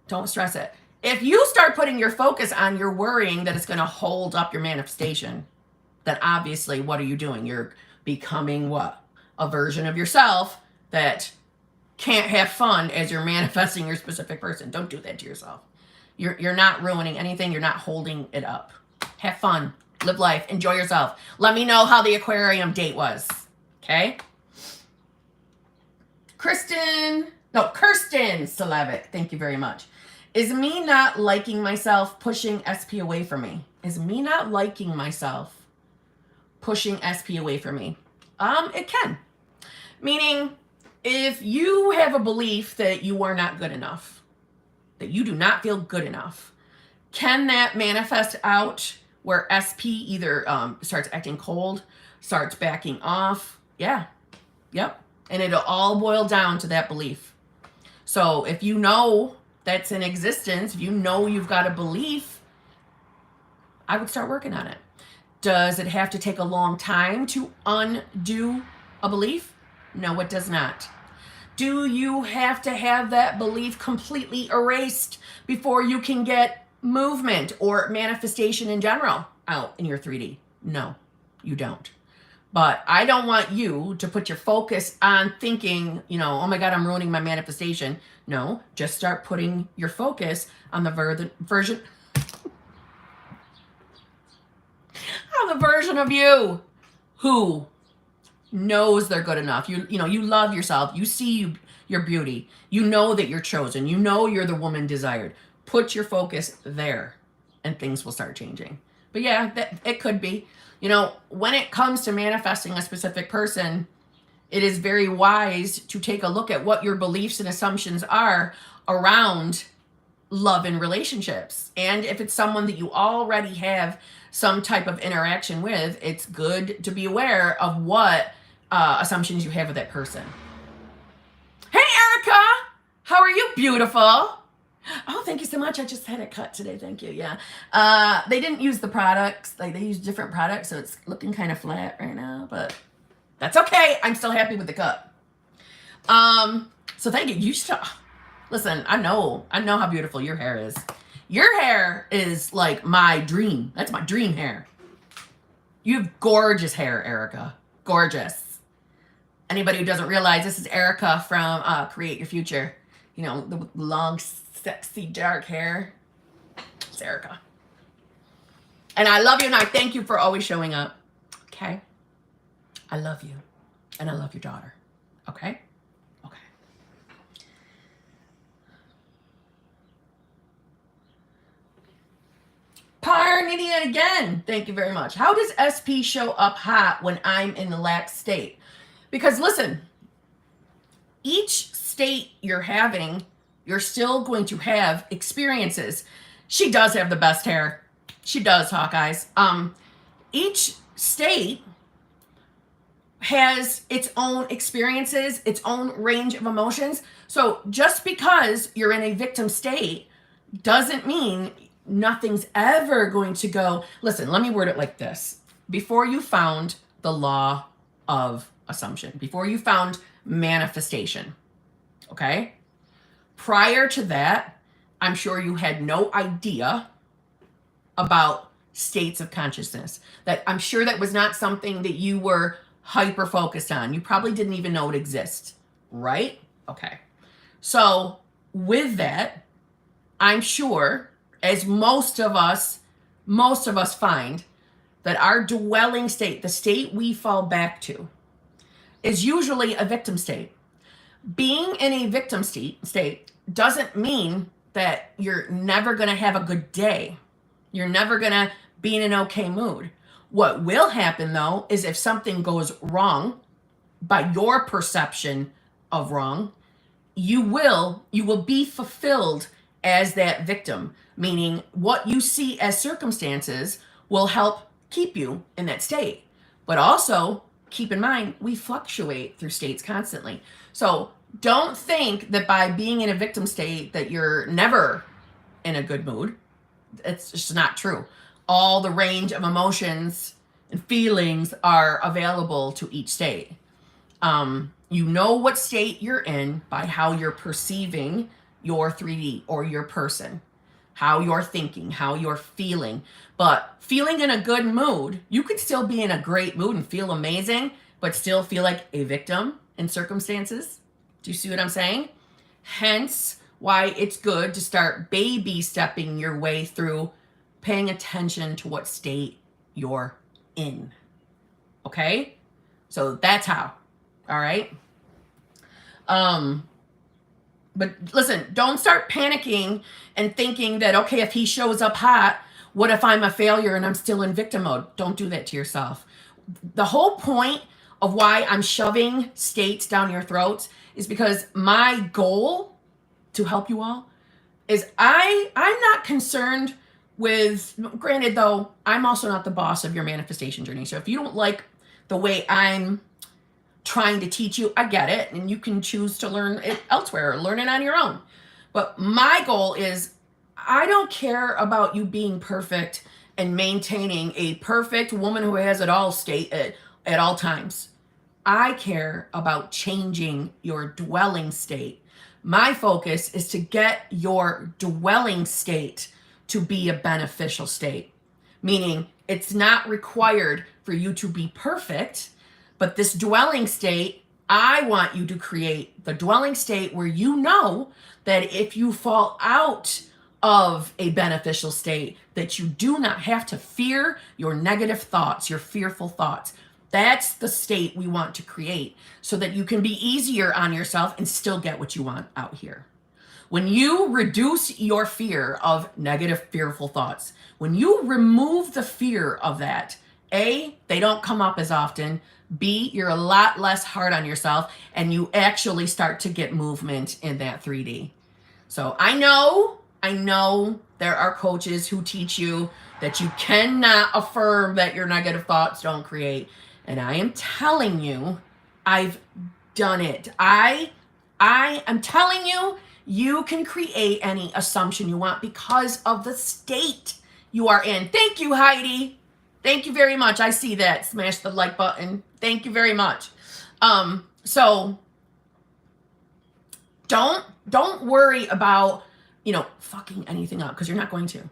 Don't stress it. If you start putting your focus on your worrying that it's going to hold up your manifestation, then obviously what are you doing? You're becoming what? A version of yourself that can't have fun as you're manifesting your specific person. Don't do that to yourself. You're not ruining anything. You're not holding it up. Have fun. Live life. Enjoy yourself. Let me know how the aquarium date was. Okay? Kirsten Slavic. Thank you very much. Is me not liking myself pushing SP away from me? Is me not liking myself pushing SP away from me? It can. Meaning, if you have a belief that you are not good enough, that you do not feel good enough, can that manifest out where SP either starts acting cold, starts backing off? Yeah. Yep. And it'll all boil down to that belief. So if you know that's in existence, if you know you've got a belief, I would start working on it. Does it have to take a long time to undo a belief? No, it does not. Do you have to have that belief completely erased before you can get movement or manifestation in general out in your 3D? No, you don't. But I don't want you to put your focus on thinking, oh my God, I'm ruining my manifestation. No, just start putting your focus on the version of you who knows they're good enough. You love yourself. You see your beauty. You know that you're chosen. You know you're the woman desired. Put your focus there and things will start changing. But yeah, it could be. When it comes to manifesting a specific person, it is very wise to take a look at what your beliefs and assumptions are around love and relationships. And if it's someone that you already have some type of interaction with, it's good to be aware of what assumptions you have with that person. Hey, Erica! How are you, beautiful? Oh, thank you so much. I just had it cut today. Thank you. Yeah. They didn't use the products. They used different products, so it's looking kind of flat right now, but that's okay. I'm still happy with the cut. So thank you. Listen, I know how beautiful your hair is. Your hair is like my dream. That's my dream hair. You have gorgeous hair, Erica. Gorgeous. Anybody who doesn't realize, this is Erica from Create Your Future. You know, the long, sexy, dark hair. It's Erica. And I love you, and I thank you for always showing up. Okay? I love you. And I love your daughter. Okay? Okay. Parnitty it again. Thank you very much. How does SP show up hot when I'm in the lax state? Because listen, each state you're having, you're still going to have experiences. She does have the best hair. She does, Hawkeyes. Each state has its own experiences, its own range of emotions. So just because you're in a victim state doesn't mean nothing's ever going to go. Listen, let me word it like this. Before you found the law of assumption, before you found manifestation, okay? Prior to that, I'm sure you had no idea about states of consciousness. That I'm sure that was not something that you were hyper focused on. You probably didn't even know it exists, right? Okay. So with that, I'm sure, as most of us find, that our dwelling state, the state we fall back to, is usually a victim state. Being in a victim state doesn't mean that you're never going to have a good day. You're never going to be in an okay mood. What will happen, though, is if something goes wrong by your perception of wrong, you will be fulfilled as that victim, meaning what you see as circumstances will help keep you in that state. But also, keep in mind, we fluctuate through states constantly. So don't think that by being in a victim state that you're never in a good mood. It's just not true. All the range of emotions and feelings are available to each state. You know what state you're in by how you're perceiving your 3D or your person, how you're thinking, how you're feeling. But feeling in a good mood, you could still be in a great mood and feel amazing, but still feel like a victim in circumstances. Do you see what I'm saying? Hence why it's good to start baby stepping your way through paying attention to what state you're in. Okay? So that's how. All right? But listen, don't start panicking and thinking that, okay, if he shows up hot, what if I'm a failure and I'm still in victim mode? Don't do that to yourself. The whole point of why I'm shoving states down your throats is because my goal to help you all is I'm not concerned with, granted though, I'm also not the boss of your manifestation journey. So if you don't like the way I'm trying to teach you, I get it. And you can choose to learn it elsewhere or learn it on your own. But my goal is, I don't care about you being perfect and maintaining a perfect woman who has it all state at all times. I care about changing your dwelling state. My focus is to get your dwelling state to be a beneficial state, meaning it's not required for you to be perfect, but this dwelling state, I want you to create the dwelling state where you know that if you fall out of a beneficial state, that you do not have to fear your negative thoughts, your fearful thoughts. That's the state we want to create so that you can be easier on yourself and still get what you want out here. When you reduce your fear of negative, fearful thoughts, when you remove the fear of that, A, they don't come up as often. B, you're a lot less hard on yourself and you actually start to get movement in that 3D. So I know there are coaches who teach you that you cannot affirm that your negative thoughts don't create. And I am telling you, I've done it. I am telling you, you can create any assumption you want because of the state you are in. Thank you, Heidi. Thank you very much. I see that. Smash the like button. Thank you very much. So don't worry about fucking anything up, because you're not going to.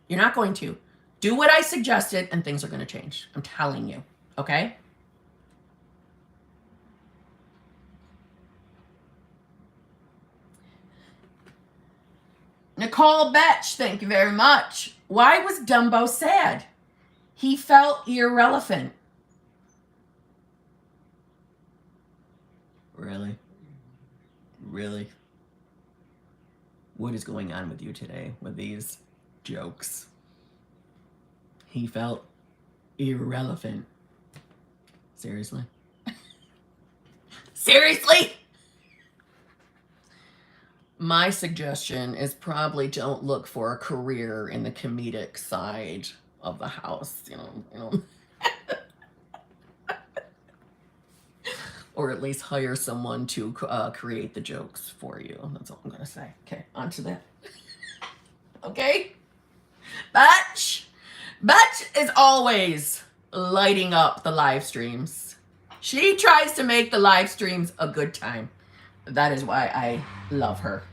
You're not going to. Do what I suggested and things are going to change. I'm telling you. Okay? Nicole Betch, thank you very much. Why was Dumbo sad? He felt irrelevant. Really? Really? What is going on with you today with these jokes? He felt irrelevant. Seriously? Seriously? My suggestion is probably don't look for a career in the comedic side of the house, or at least hire someone to create the jokes for you. That's all I'm going to say. Okay, on to that. Okay? Batch is always lighting up the live streams. She tries to make the live streams a good time. That is why I love her.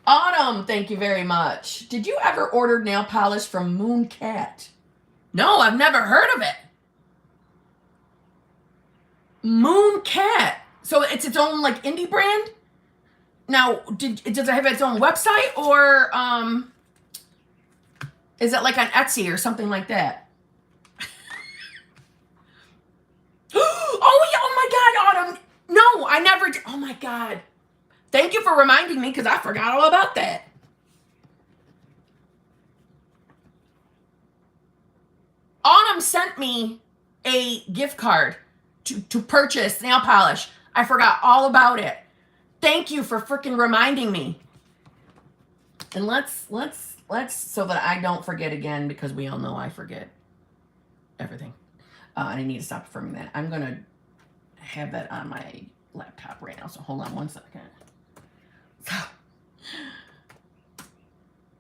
Autumn, thank you very much. Did you ever order nail polish from Moon Cat? No, I've never heard of it. Moon Cat. So it's its own like indie brand? Now, does it have its own website, or is it like on Etsy or something like that? Oh my God, Autumn. No, I never did. Oh my God. Thank you for reminding me, because I forgot all about that. Autumn sent me a gift card to purchase nail polish. I forgot all about it. Thank you for freaking reminding me. And let's so that I don't forget again, because we all know I forget everything. I need to stop affirming that. I'm going to have that on my laptop right now. So hold on one second. So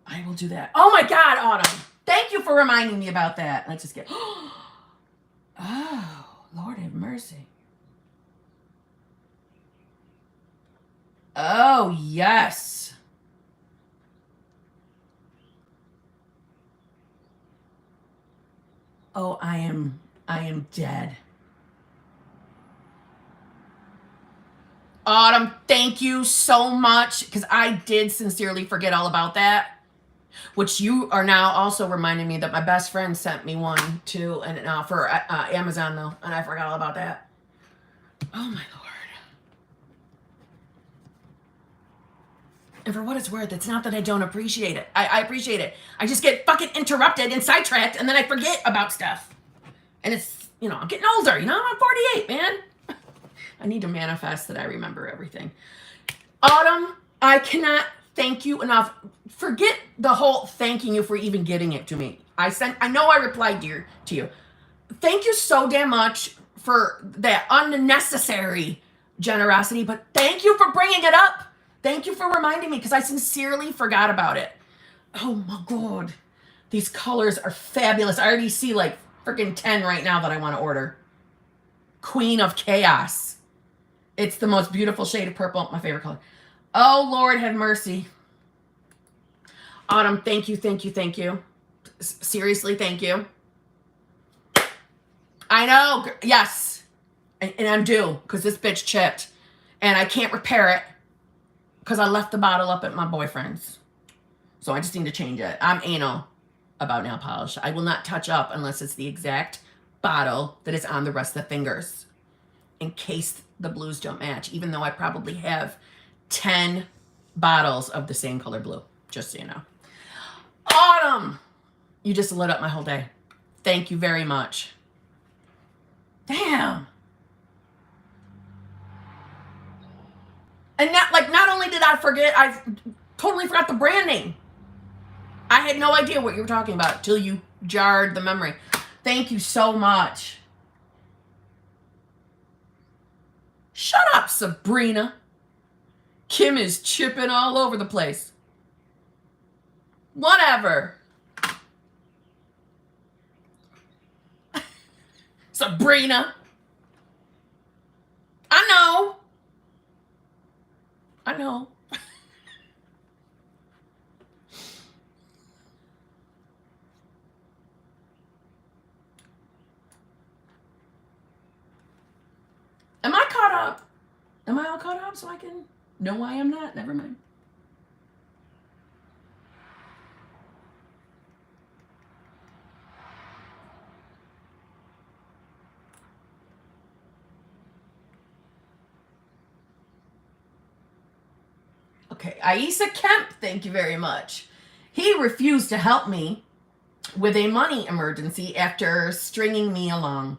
I will do that. Oh my God, Autumn. Thank you for reminding me about that. Let's just get. Oh, Lord have mercy. Oh, yes. Oh, I am dead. Autumn, thank you so much, because I did sincerely forget all about that, which you are now also reminding me that my best friend sent me one too, and for Amazon though, and I forgot all about that. Oh my Lord. And for what it's worth, it's not that I don't appreciate it. I appreciate it. I just get fucking interrupted and sidetracked, and then I forget about stuff. And it's, I'm getting older, I'm 48, man. I need to manifest that I remember everything. Autumn, I cannot thank you enough. Forget the whole thanking you for even getting it to me. I know I replied to you. Thank you so damn much for that unnecessary generosity, but thank you for bringing it up. Thank you for reminding me, because I sincerely forgot about it. Oh my God. These colors are fabulous. I already see like freaking 10 right now that I want to order. Queen of Chaos. It's the most beautiful shade of purple. My favorite color. Oh, Lord have mercy. Autumn, thank you, thank you, thank you. Seriously, thank you. I know. Yes. And I'm due, because this bitch chipped. And I can't repair it, because I left the bottle up at my boyfriend's. So I just need to change it. I'm anal about nail polish. I will not touch up unless it's the exact bottle that is on the rest of the fingers, in case the blues don't match, even though I probably have 10 bottles of the same color blue, just so you know. Autumn, you just lit up my whole day. Thank you very much. Damn. And not only did I forget, I totally forgot the brand name. I had no idea what you were talking about till you jarred the memory. Thank you so much. Shut up, Sabrina. Kim is chipping all over the place. Whatever. Sabrina. I know. I know. Am I caught up? Am I all caught up so I can know why I'm not? Never mind. Okay, Aisa Kemp, thank you very much. He refused to help me with a money emergency after stringing me along.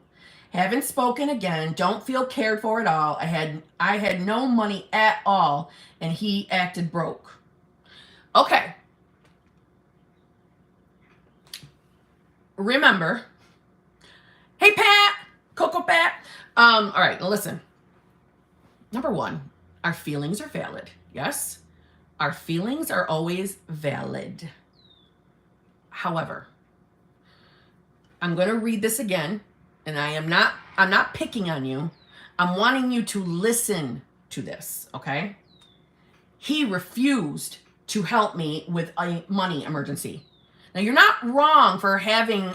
Haven't spoken again. Don't feel cared for at all. I had no money at all, and he acted broke. Okay. Remember. Hey, Pat. Coco Pat. All right, now listen. Number one, our feelings are valid. Yes? Our feelings are always valid. However, I'm going to read this again, and I'm not picking on you. I'm wanting you to listen to this, okay? He refused to help me with a money emergency. Now, you're not wrong for having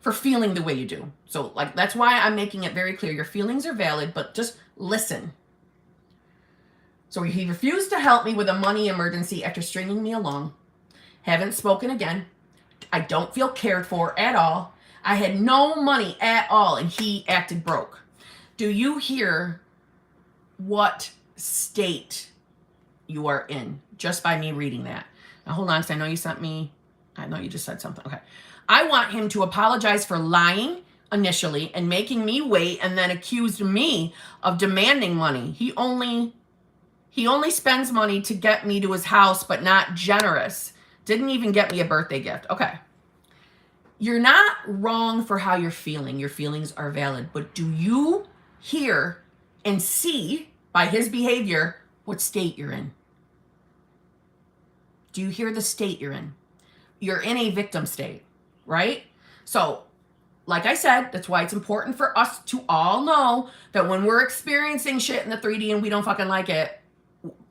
for feeling the way you do. So, like, that's why I'm making it very clear. Your feelings are valid, but just listen. So he refused to help me with a money emergency after stringing me along. Haven't spoken again. I don't feel cared for at all. I had no money at all, and he acted broke. Do you hear what state you are in just by me reading that? Now, hold on, because I know you sent me, I know you just said something. Okay. I want him to apologize for lying initially and making me wait, and then accused me of demanding money. He only spends money to get me to his house, but not generous. Didn't even get me a birthday gift. Okay. You're not wrong for how you're feeling. Your feelings are valid. But do you hear and see by his behavior what state you're in? Do you hear the state you're in? You're in a victim state, right? So, like I said, that's why it's important for us to all know that when we're experiencing shit in the 3D and we don't fucking like it,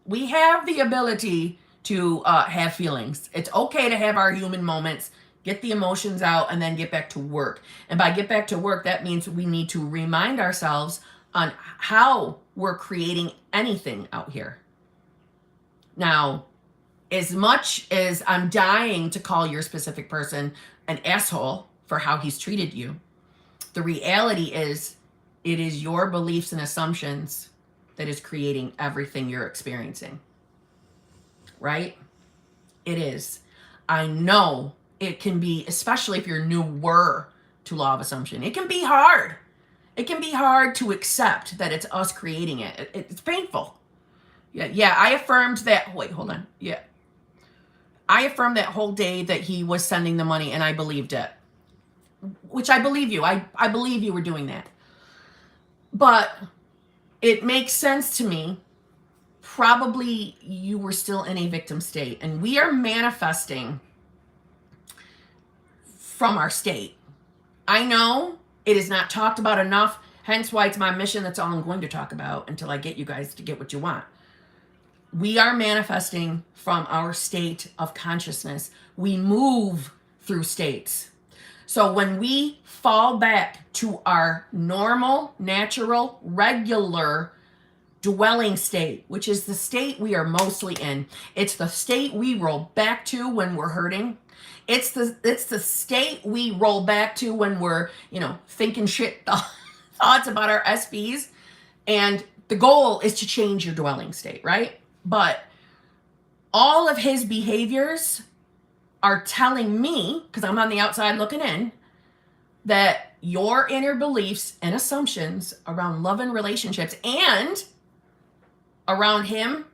we have the ability to have feelings. It's okay to have our human moments, get the emotions out, and then get back to work. And by get back to work, that means we need to remind ourselves on how we're creating anything out here. Now, as much as I'm dying to call your specific person an asshole for how he's treated you, the reality is it is your beliefs and assumptions that is creating everything you're experiencing. Right? It is. I know it can be, especially if you're newer to law of assumption, it can be hard. It can be hard to accept that it's us creating it. It's painful. Yeah, I affirmed that. Wait, hold on. Yeah. I affirmed that whole day that he was sending the money, and I believed it. Which I believe you. I believe you were doing that. But it makes sense to me. Probably you were still in a victim state, and we are manifesting from our state. I know it is not talked about enough, hence why it's my mission. That's all I'm going to talk about until I get you guys to get what you want. We are manifesting from our state of consciousness. We move through states. So when we fall back to our normal, natural, regular dwelling state, which is the state we are mostly in, it's the state we roll back to when we're hurting. It's the state we roll back to when we're, thinking shit thoughts about our SBs. And the goal is to change your dwelling state, right? But all of his behaviors are telling me, because I'm on the outside looking in, that your inner beliefs and assumptions around love and relationships and around him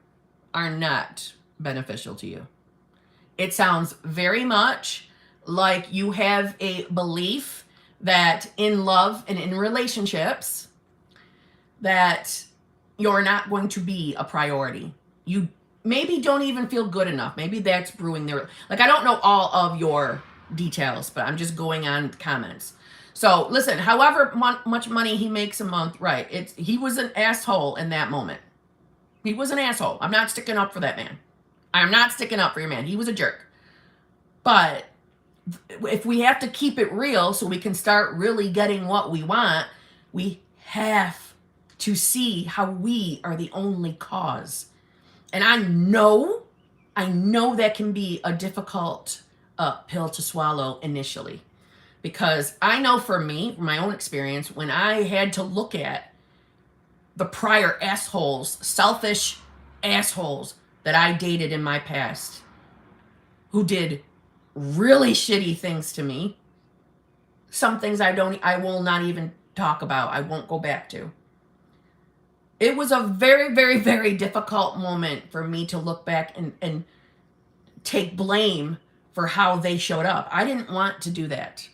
are not beneficial to you. It sounds very much like you have a belief that in love and in relationships that you're not going to be a priority. You maybe don't even feel good enough. Maybe that's brewing there. Like, I don't know all of your details, but I'm just going on comments. So listen, however much money he makes a month, right? He was an asshole in that moment. He was an asshole. I'm not sticking up for that man. I'm not sticking up for your man. He was a jerk. But if we have to keep it real so we can start really getting what we want, we have to see how we are the only cause. And I know that can be a difficult pill to swallow initially. Because I know for me, from my own experience, when I had to look at the prior assholes, selfish assholes that I dated in my past, who did really shitty things to me, some things I will not even talk about, I won't go back to. It was a very, very, very difficult moment for me to look back and take blame for how they showed up. I didn't want to do that.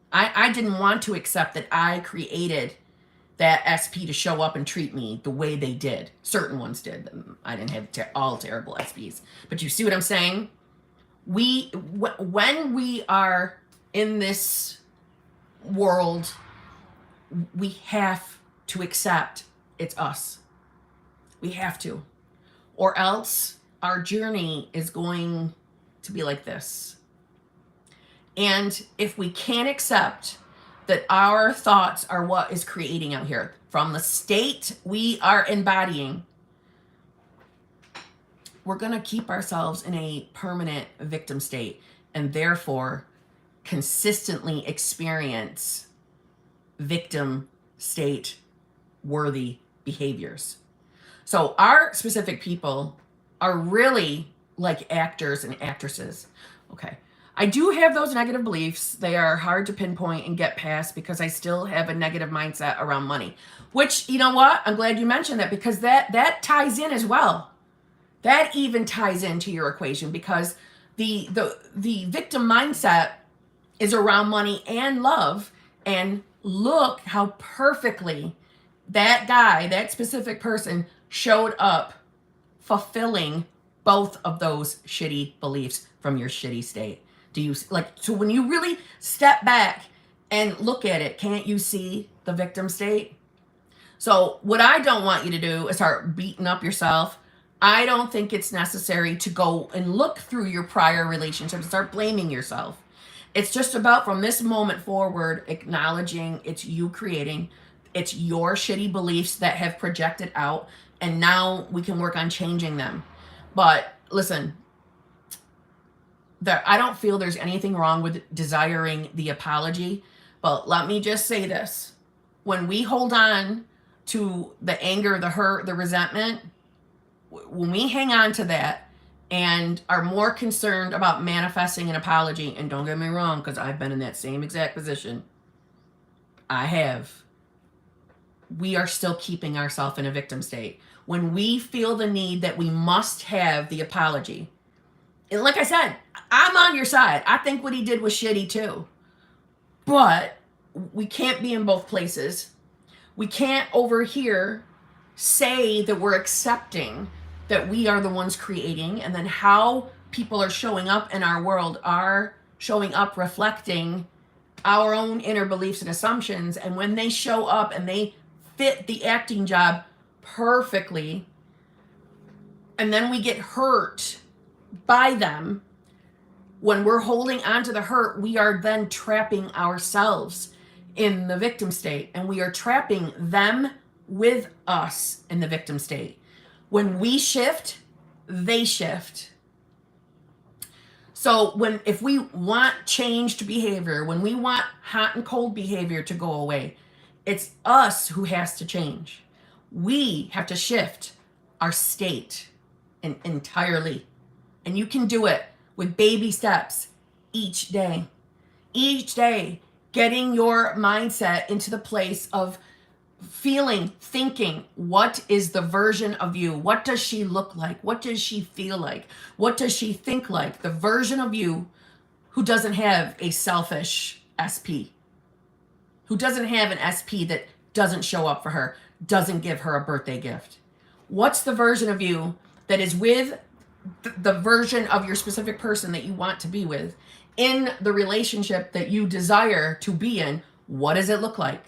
I didn't want to accept that I created that SP to show up and treat me the way they did. Certain ones did. I didn't have all terrible SPs. But you see what I'm saying? When we are in this world, we have to accept it's us. We have to. Or else our journey is going to be like this. And if we can't accept that our thoughts are what is creating out here, from the state we are embodying, we're going to keep ourselves in a permanent victim state and therefore consistently experience victim state worthy behaviors. So our specific people are really like actors and actresses. Okay. I do have those negative beliefs. They are hard to pinpoint and get past because I still have a negative mindset around money, which, you know what? I'm glad you mentioned that, because that ties in as well. That even ties into your equation, because the victim mindset is around money and love. And look how perfectly that guy, that specific person, showed up fulfilling both of those shitty beliefs from your shitty state. Do you so when you really step back and look at it, can't you see the victim state? So what I don't want you to do is start beating up yourself. I don't think it's necessary to go and look through your prior relationships and start blaming yourself. It's just about, from this moment forward, acknowledging it's you creating, it's your shitty beliefs that have projected out, and now we can work on changing them. But listen, I don't feel there's anything wrong with desiring the apology, but let me just say this. When we hold on to the anger, the hurt, the resentment, when we hang on to that and are more concerned about manifesting an apology, and don't get me wrong, because I've been in that same exact position, we are still keeping ourselves in a victim state. When we feel the need that we must have the apology, and like I said, I'm on your side. I think what he did was shitty too. But we can't be in both places. We can't over here say that we're accepting that we are the ones creating, and then how people are showing up in our world are showing up reflecting our own inner beliefs and assumptions. And when they show up and they fit the acting job perfectly, and then we get hurt by them, when we're holding on to the hurt, we are then trapping ourselves in the victim state, and we are trapping them with us in the victim state. When we shift, they shift. So if we want changed behavior, when we want hot and cold behavior to go away, it's us who has to change. We have to shift our state entirely. And you can do it with baby steps each day. Each day, getting your mindset into the place of feeling, thinking, what is the version of you? What does she look like? What does she feel like? What does she think like? The version of you who doesn't have a selfish SP, who doesn't have an SP that doesn't show up for her, doesn't give her a birthday gift. What's the version of you that is with the version of your specific person that you want to be with, in the relationship that you desire to be in? What does it look like?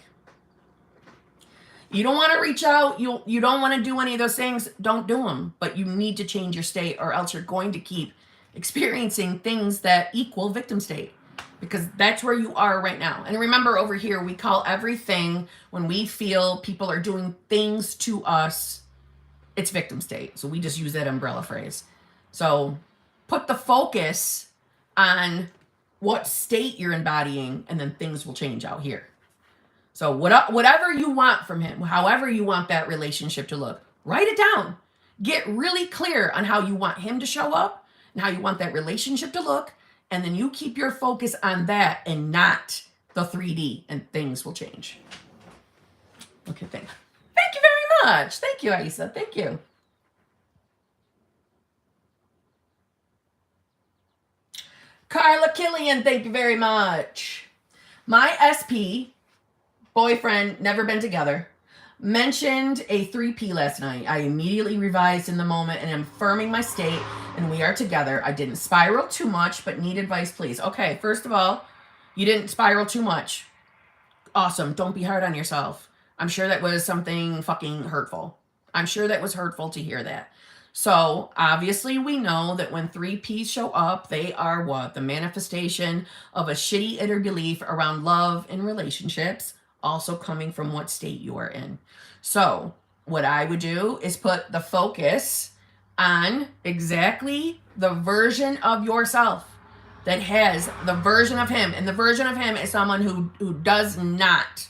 You don't want to reach out. You don't want to do any of those things. Don't do them. But you need to change your state, or else you're going to keep experiencing things that equal victim state, because that's where you are right now. And remember, over here, we call everything when we feel people are doing things to us, it's victim state. So we just use that umbrella phrase. So put the focus on what state you're embodying, and then things will change out here. So whatever you want from him, however you want that relationship to look, write it down. Get really clear on how you want him to show up and how you want that relationship to look. And then you keep your focus on that and not the 3D, and things will change. Okay, thank you very much. Thank you, Aisa. Thank you. Carla Killian, thank you very much. My SP, boyfriend, never been together, mentioned a 3P last night. I immediately revised in the moment and am affirming my state, and we are together. I didn't spiral too much, but need advice, please. Okay, first of all, you didn't spiral too much. Awesome. Don't be hard on yourself. I'm sure that was something fucking hurtful. I'm sure that was hurtful to hear that. So obviously we know that when 3Ps show up, they are what? The manifestation of a shitty inner belief around love and relationships, also coming from what state you are in. So what I would do is put the focus on exactly the version of yourself that has the version of him. And the version of him is someone who does not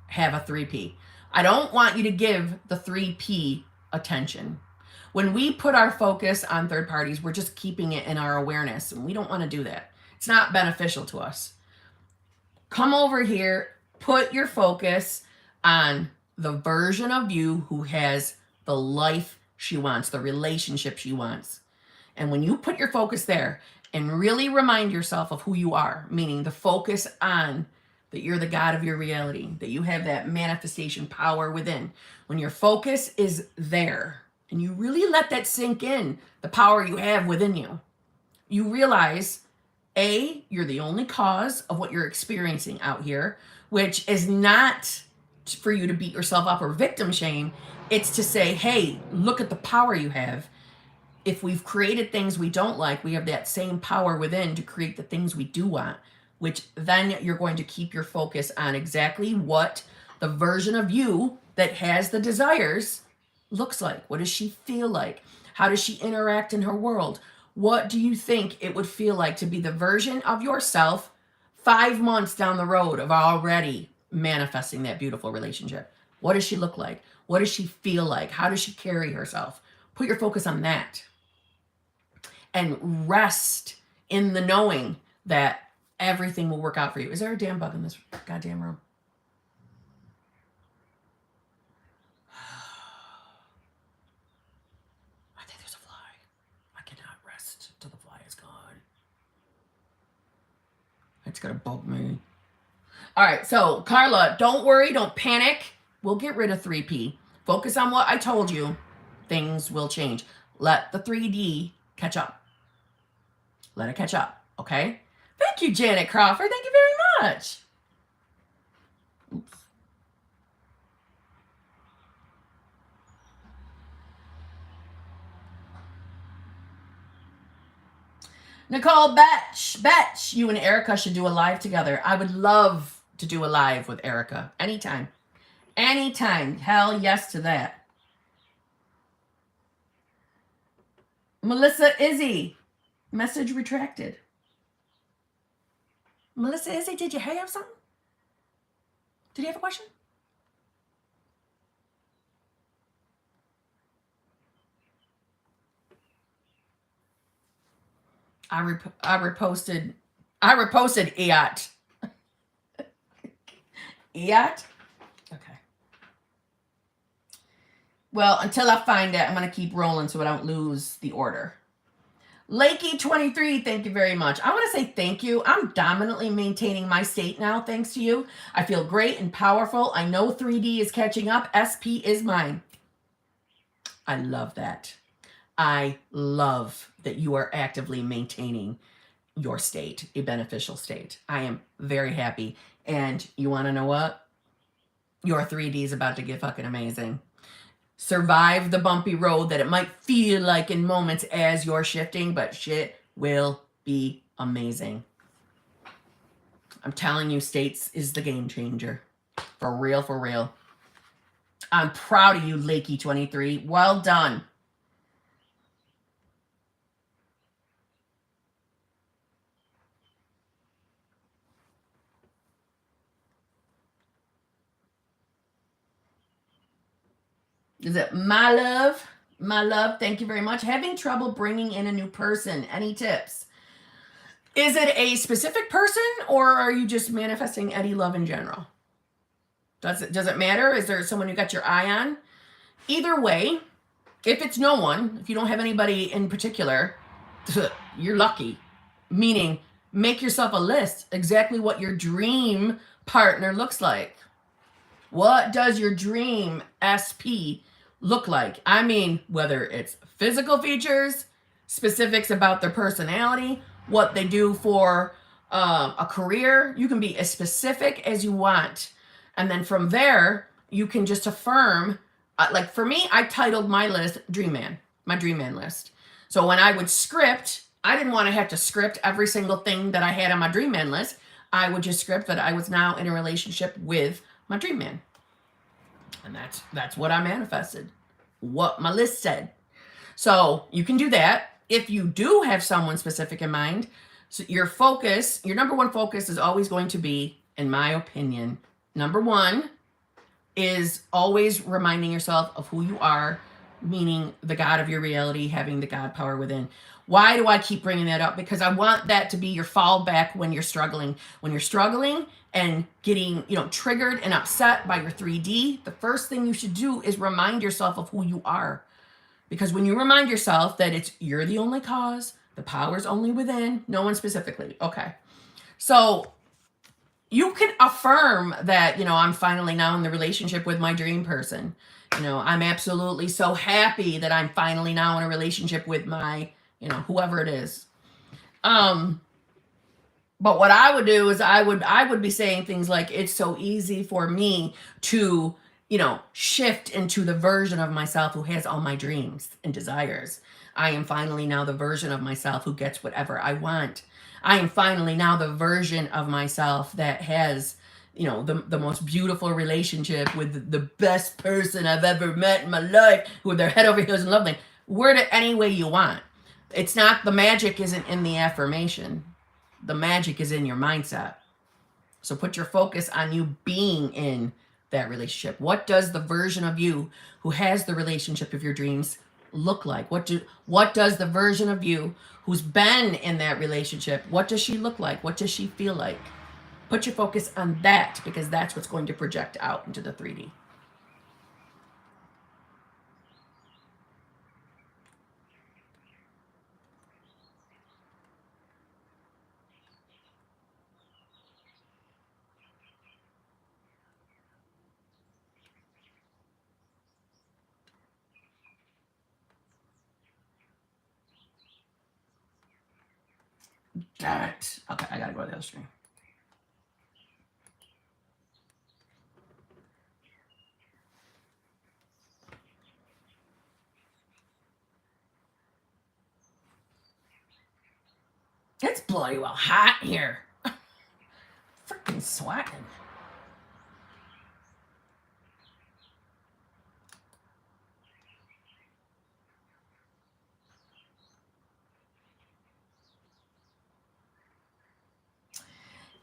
have a 3P. I don't want you to give the 3P attention. When we put our focus on third parties, we're just keeping it in our awareness, and we don't want to do that. It's not beneficial to us. Come over here, put your focus on the version of you who has the life she wants, the relationship she wants. And when you put your focus there and really remind yourself of who you are, meaning the focus on that you're the God of your reality, that you have that manifestation power within. When your focus is there, and you really let that sink in, the power you have within you, you realize, A, you're the only cause of what you're experiencing out here, which is not for you to beat yourself up or victim shame. It's to say, hey, look at the power you have. If we've created things we don't like, we have that same power within to create the things we do want, which then you're going to keep your focus on exactly what the version of you that has the desires looks like. What does she feel like? How does she interact in her world? What do you think it would feel like to be the version of yourself 5 months down the road of already manifesting that beautiful relationship? What does she look like? What does she feel like? How does she carry herself? Put your focus on that. And rest in the knowing that everything will work out for you. Is there a damn bug in this goddamn room? Till the fly is gone. It's gonna bug me. All right, so Carla, don't worry, don't panic. We'll get rid of 3P. Focus on what I told you. Things will change. Let the 3D catch up. Let it catch up, okay? Thank you, Janet Crawford. Thank you very much. Oops. Nicole Betch, you and Erica should do a live together. I would love to do a live with Erica. Anytime. Anytime. Hell yes to that. Melissa Izzy. Message retracted. Melissa Izzy, did you have something? Did you have a question? I reposted EOT. EOT? Okay. Well, until I find it, I'm going to keep rolling so I don't lose the order. Lakey23, thank you very much. I want to say thank you. I'm dominantly maintaining my state now, thanks to you. I feel great and powerful. I know 3D is catching up. SP is mine. I love that. I love that you are actively maintaining your state, a beneficial state. I am very happy. And you want to know what? Your 3D is about to get fucking amazing. Survive the bumpy road that it might feel like in moments as you're shifting, but shit will be amazing. I'm telling you, states is the game changer. For real, for real. I'm proud of you, Lakey23. Well done. Is it my love? My love, thank you very much. Having trouble bringing in a new person. Any tips? Is it a specific person, or are you just manifesting any love in general? Does it matter? Is there someone you got your eye on? Either way, if it's no one, if you don't have anybody in particular, you're lucky. Meaning, make yourself a list exactly what your dream partner looks like. What does your dream SP look like? I mean, whether it's physical features, specifics about their personality, what they do for a career. You can be as specific as you want. And then from there, you can just affirm. Like for me, I titled my list Dream Man, my Dream Man list. So when I would script, I didn't want to have to script every single thing that I had on my Dream Man list. I would just script that I was now in a relationship with my dream man. And that's what I manifested, what my list said. So you can do that. If you do have someone specific in mind, so your number one focus is always going to be, in my opinion, number one is always reminding yourself of who you are, meaning the God of your reality, having the God power within. Why do I keep bringing that up? Because I want that to be your fallback when you're struggling. When you're struggling and getting, triggered and upset by your 3D, the first thing you should do is remind yourself of who you are. Because when you remind yourself that you're the only cause, the power's only within, no one specifically. Okay. So you can affirm that, I'm finally now in the relationship with my dream person. I'm absolutely so happy that I'm finally now in a relationship with my, whoever it is. But what I would do is I would be saying things like, it's so easy for me to, shift into the version of myself who has all my dreams and desires. I am finally now the version of myself who gets whatever I want. I am finally now the version of myself that has, the most beautiful relationship with the best person I've ever met in my life, who are their head over heels in love. Word it any way you want. It's not, the magic isn't in the affirmation. The magic is in your mindset. So put your focus on you being in that relationship. What does the version of you who has the relationship of your dreams look like? What does the version of you who's been in that relationship, what does she look like? What does she feel like? Put your focus on that, because that's what's going to project out into the 3D. Damn it. Okay, I gotta go to the other screen. It's bloody well hot here. Freaking sweating.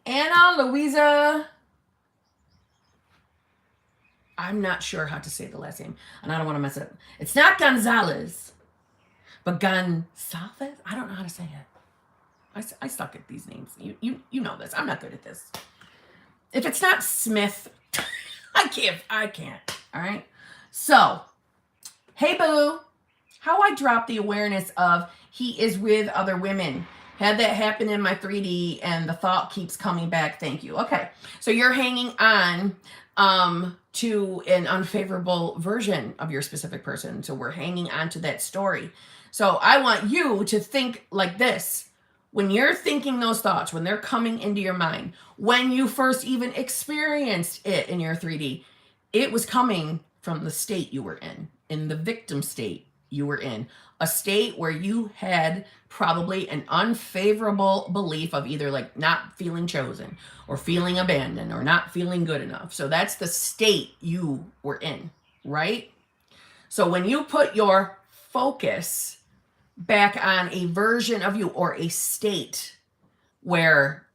Anna Louisa. I'm not sure how to say the last name, and I don't want to mess it up. It's not Gonzalez, but Gonsalves? I don't know how to say it. I suck at these names. You know this. I'm not good at this. If it's not Smith, I can't. All right. So, hey boo, how I dropped the awareness of he is with other women. Had that happen in my 3D, and the thought keeps coming back. Thank you. Okay. So you're hanging on to an unfavorable version of your specific person. So we're hanging on to that story. So I want you to think like this. when you're thinking those thoughts, when they're coming into your mind, when you first even experienced it in your 3D, it was coming from the state you were in the victim state you were in, a state where you had probably an unfavorable belief of either like not feeling chosen or feeling abandoned or not feeling good enough. So that's the state you were in, right? So when you put your focus back on a version of you or a state where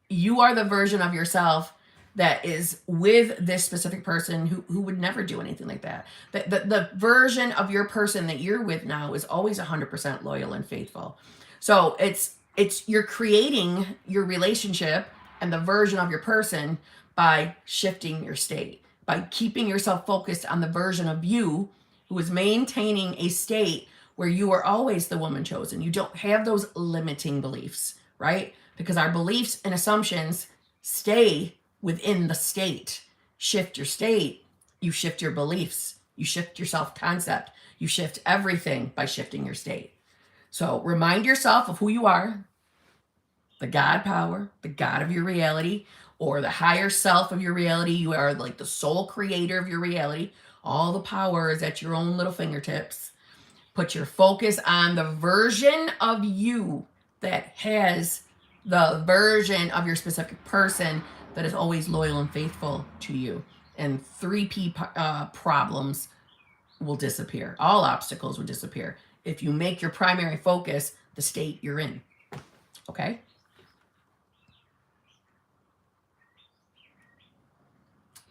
you are the version of yourself that is with this specific person who would never do anything like that. The version of your person that you're with now is always 100% loyal and faithful. So it's you're creating your relationship and the version of your person by shifting your state, by keeping yourself focused on the version of you who is maintaining a state where you are always the woman chosen. You don't have those limiting beliefs, right? Because our beliefs and assumptions stay within the state. Shift your state, you shift your beliefs, you shift your self-concept, you shift everything by shifting your state. So remind yourself of who you are, the God power, the God of your reality, or the higher self of your reality. You are like the sole creator of your reality. All the power is at your own little fingertips. Put your focus on the version of you that has the version of your specific person that is always loyal and faithful to you. And 3P problems will disappear. All obstacles will disappear if you make your primary focus the state you're in. Okay?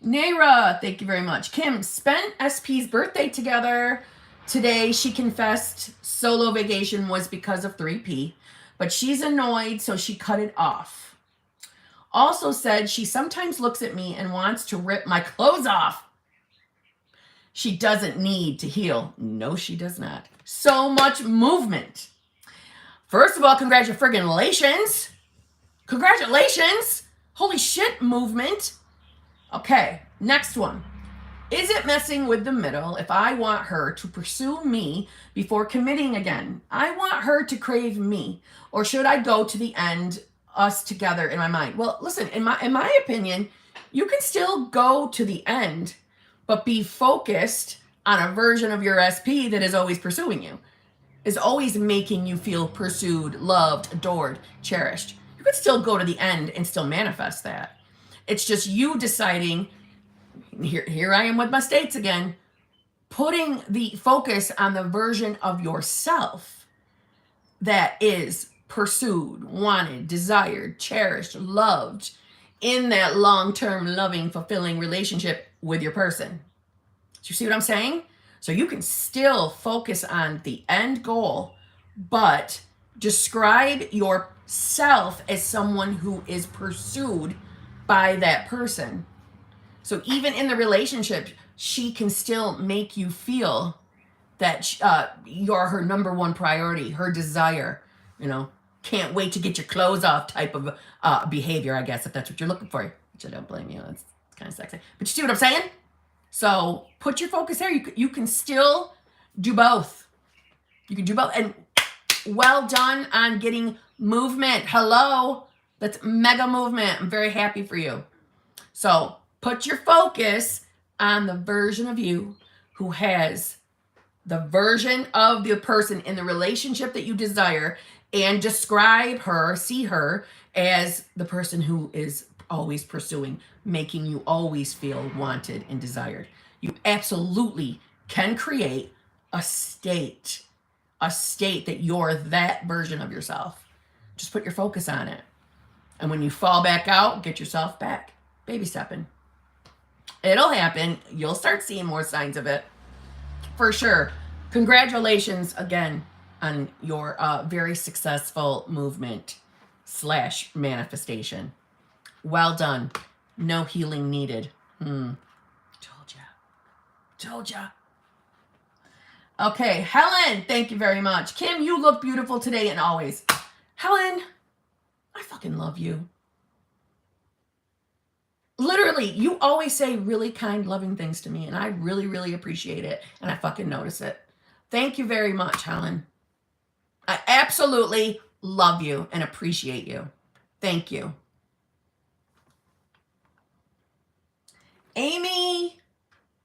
Naira, thank you very much. Kim, spent SP's birthday together. Today, she confessed solo vacation was because of 3P, but she's annoyed, so she cut it off. Also said she sometimes looks at me and wants to rip my clothes off. She doesn't need to heal. No, she does not. So much movement. First of all, congratulations. Congratulations. Holy shit, movement. Okay, next one. Is it messing with the middle if I want her to pursue me before committing again? I want her to crave me. Or should I go to the end, us together in my mind? Well, listen, in my opinion, you can still go to the end, but be focused on a version of your SP that is always pursuing you, is always making you feel pursued, loved, adored, cherished. You could still go to the end and still manifest that. It's just you deciding, here I am with my states again, putting the focus on the version of yourself that is pursued, wanted, desired, cherished, loved in that long-term, loving, fulfilling relationship with your person. Do you see what I'm saying? So you can still focus on the end goal, but describe yourself as someone who is pursued by that person. So even in the relationship, she can still make you feel that you're her number one priority, her desire, can't wait to get your clothes off type of behavior, I guess, if that's what you're looking for, which I don't blame you. That's kind of sexy. But you see what I'm saying? So put your focus there. You can still do both. You can do both. And well done on getting movement. Hello. That's mega movement. I'm very happy for you. So put your focus on the version of you who has the version of the person in the relationship that you desire, and describe her, see her as the person who is always pursuing, making you always feel wanted and desired. You absolutely can create a state that you're that version of yourself. Just put your focus on it. And when you fall back out, get yourself back. Baby stepping. It'll happen. You'll start seeing more signs of it. For sure. Congratulations again on your very successful movement / manifestation. Well done. No healing needed. Told ya. Okay, Helen, thank you very much. Kim, you look beautiful today and always. Helen, I fucking love you. Literally, you always say really kind, loving things to me, and I really, really appreciate it, and I fucking notice it. Thank you very much, Helen. I absolutely love you, and appreciate you. Thank you. Amy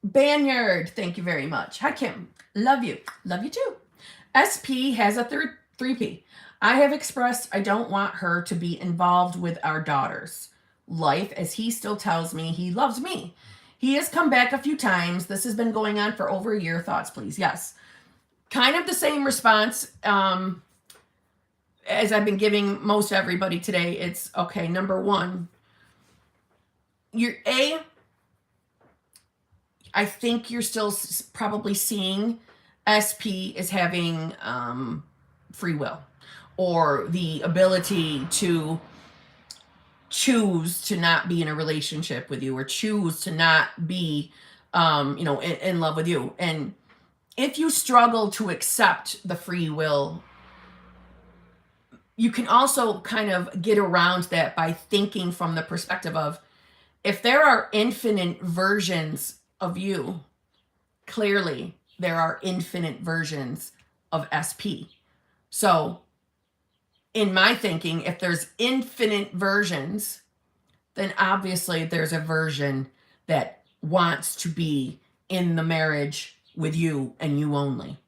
Banyard, thank you very much. Hi, Kim. Love you. Love you too. SP has a 3P. I have expressed I don't want her to be involved with our daughter's life, as he still tells me he loves me. He has come back a few times. This has been going on for over a year. Thoughts, please. Yes. Kind of the same response as I've been giving most everybody today. It's okay. Number one, I think you're still probably seeing SP as having free will, or the ability to choose to not be in a relationship with you, or choose to not be in love with you. And if you struggle to accept the free will, you can also kind of get around that by thinking from the perspective of, if there are infinite versions of you, clearly there are infinite versions of SP. So in my thinking, if there's infinite versions, then obviously there's a version that wants to be in the marriage with you and you only.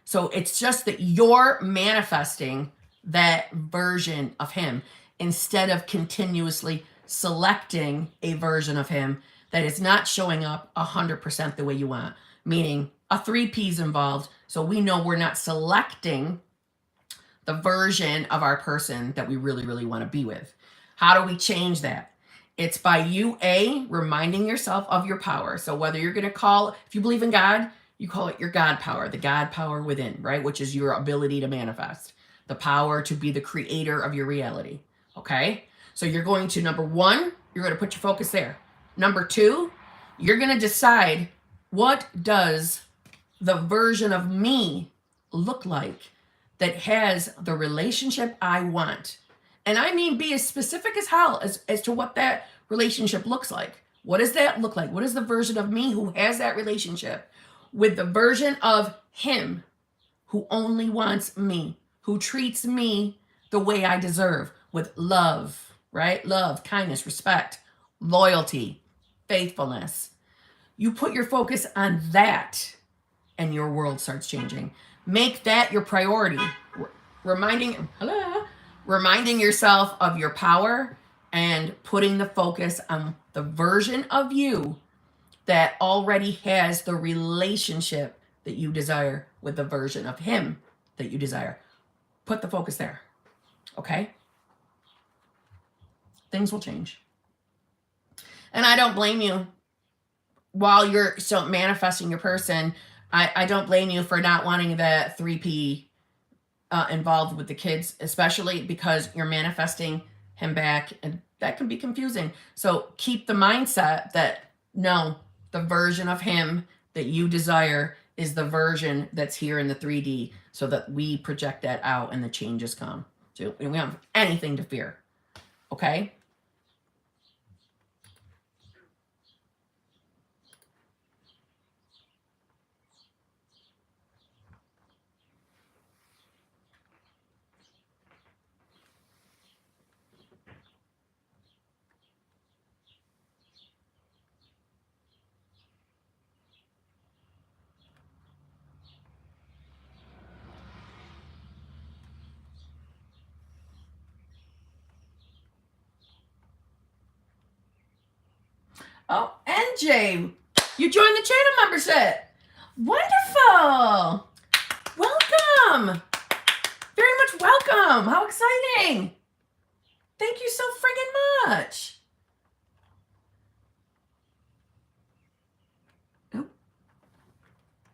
So it's just that you're manifesting that version of him instead of continuously selecting a version of him that is not showing up 100% the way you want, meaning a 3P's involved. So we know we're not selecting the version of our person that we really, really want to be with. How do we change that? It's by you, reminding yourself of your power. So whether you're going to call, if you believe in God, you call it your God power, the God power within, right? Which is your ability to manifest, the power to be the creator of your reality. Okay? So you're going to, number one, you're going to put your focus there. Number two, you're going to decide, what does the version of me look like that has the relationship I want? And I mean, be as specific as hell as to what that relationship looks like. What does that look like? What is the version of me who has that relationship with the version of him who only wants me, who treats me the way I deserve, with love, right? Love, kindness, respect, loyalty, faithfulness. You put your focus on that and your world starts changing. Make that your priority. Reminding yourself of your power and putting the focus on the version of you that already has the relationship that you desire with the version of him that you desire. Put the focus there. Okay? Things will change. And I don't blame you. While you're still manifesting your person, I don't blame you for not wanting the 3P involved with the kids, especially because you're manifesting him back, and that can be confusing. So keep the mindset that, no, the version of him that you desire is the version that's here in the 3D, so that we project that out and the changes come. So we don't have anything to fear. Okay? Oh, NJ, you joined the channel membership. Wonderful. Welcome. Very much welcome. How exciting. Thank you so friggin' much. Oop.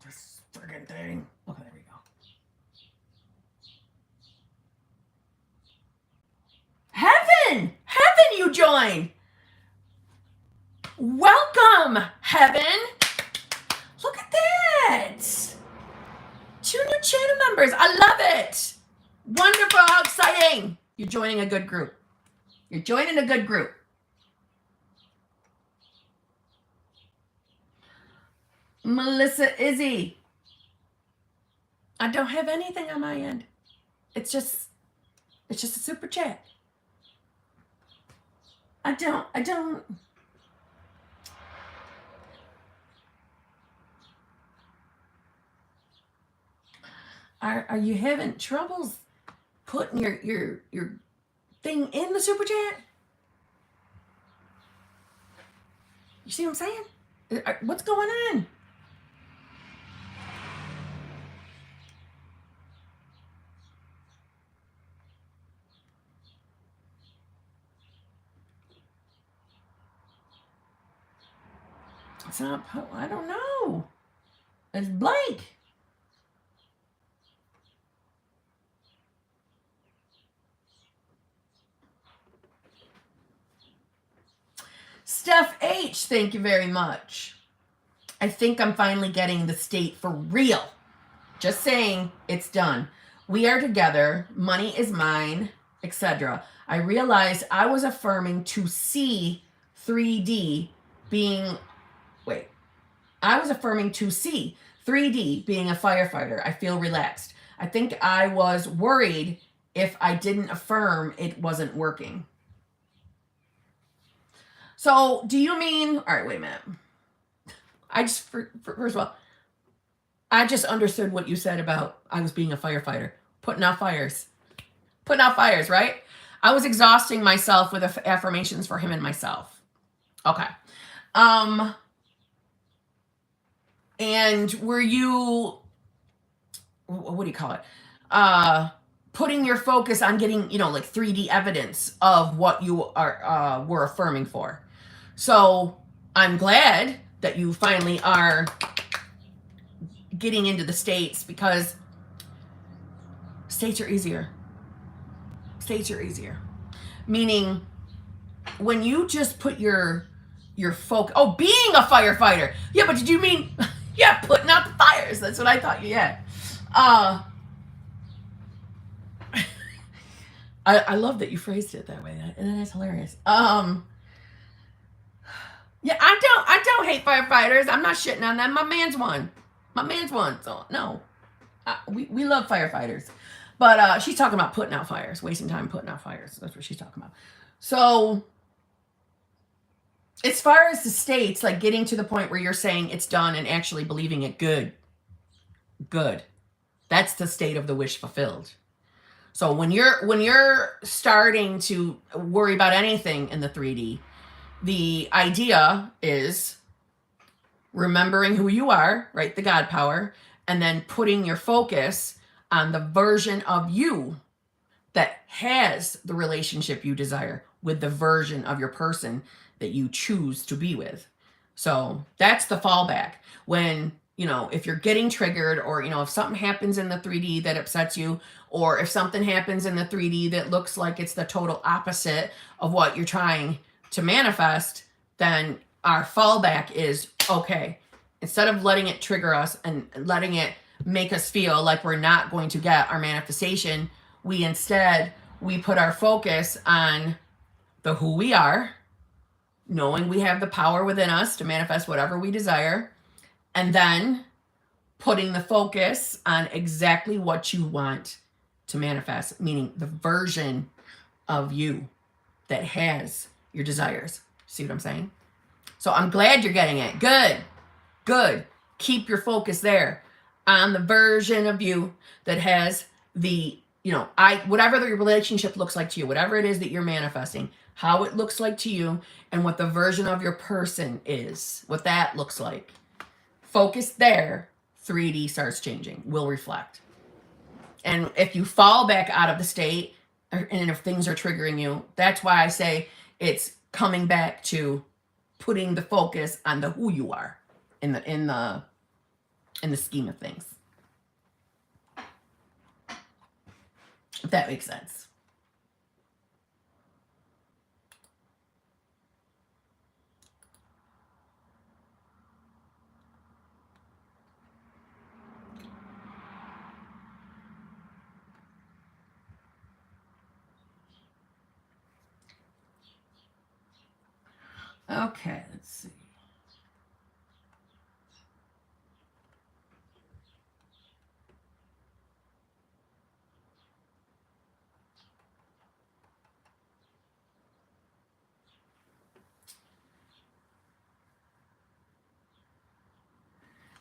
This friggin' thing. Okay, there we go. Heaven, you joined. Welcome, Heaven. Look at that. 2 new channel members. I love it. Wonderful. How exciting. You're joining a good group. You're joining a good group. Melissa Izzy. I don't have anything on my end. It's just It's just a super chat. I don't. Are you having troubles putting your thing in the super chat? You see what I'm saying? What's going on? It's not, I don't know. It's blank. Steph H, thank you very much. I think I'm finally getting the state for real. Just saying, it's done. We are together. Money is mine, etc. I realized I was affirming to see 3D being, I was affirming to see 3D being a firefighter. I feel relaxed. I think I was worried if I didn't affirm it wasn't working. So do you mean, all right, wait a minute. I just, first of all, I just understood what you said about I was being a firefighter, putting out fires, right? I was exhausting myself with affirmations for him and myself. Okay. And were you, what do you call it? Putting your focus on getting, like 3D evidence of what you are were affirming for. So I'm glad that you finally are getting into the states, because states are easier. Meaning when you just put your focus, being a firefighter. Yeah, but did you mean, putting out the fires? That's what I thought you had. I love that you phrased it that way. And that's hilarious. Yeah, I don't hate firefighters. I'm not shitting on them. My man's one. So no, we love firefighters. But she's talking about putting out fires, wasting time putting out fires. That's what she's talking about. So as far as the states, like getting to the point where you're saying it's done and actually believing it, good. That's the state of the wish fulfilled. So when you're starting to worry about anything in the 3D, the idea is remembering who you are, right? The God power, and then putting your focus on the version of you that has the relationship you desire with the version of your person that you choose to be with. So that's the fallback. When, if you're getting triggered, or, if something happens in the 3D that upsets you, or if something happens in the 3D that looks like it's the total opposite of what you're trying to manifest, then our fallback is, okay, instead of letting it trigger us and letting it make us feel like we're not going to get our manifestation, we put our focus on the who we are, knowing we have the power within us to manifest whatever we desire, and then putting the focus on exactly what you want to manifest, meaning the version of you that has your desires. See what I'm saying? So I'm glad you're getting it. Good. Keep your focus there on the version of you that has the, whatever the relationship looks like to you, whatever it is that you're manifesting, how it looks like to you, and what the version of your person is, what that looks like. Focus there, 3D starts changing, will reflect. And if you fall back out of the state, and if things are triggering you, that's why I say it's coming back to putting the focus on the who you are in the scheme of things. If that makes sense. Okay, let's see.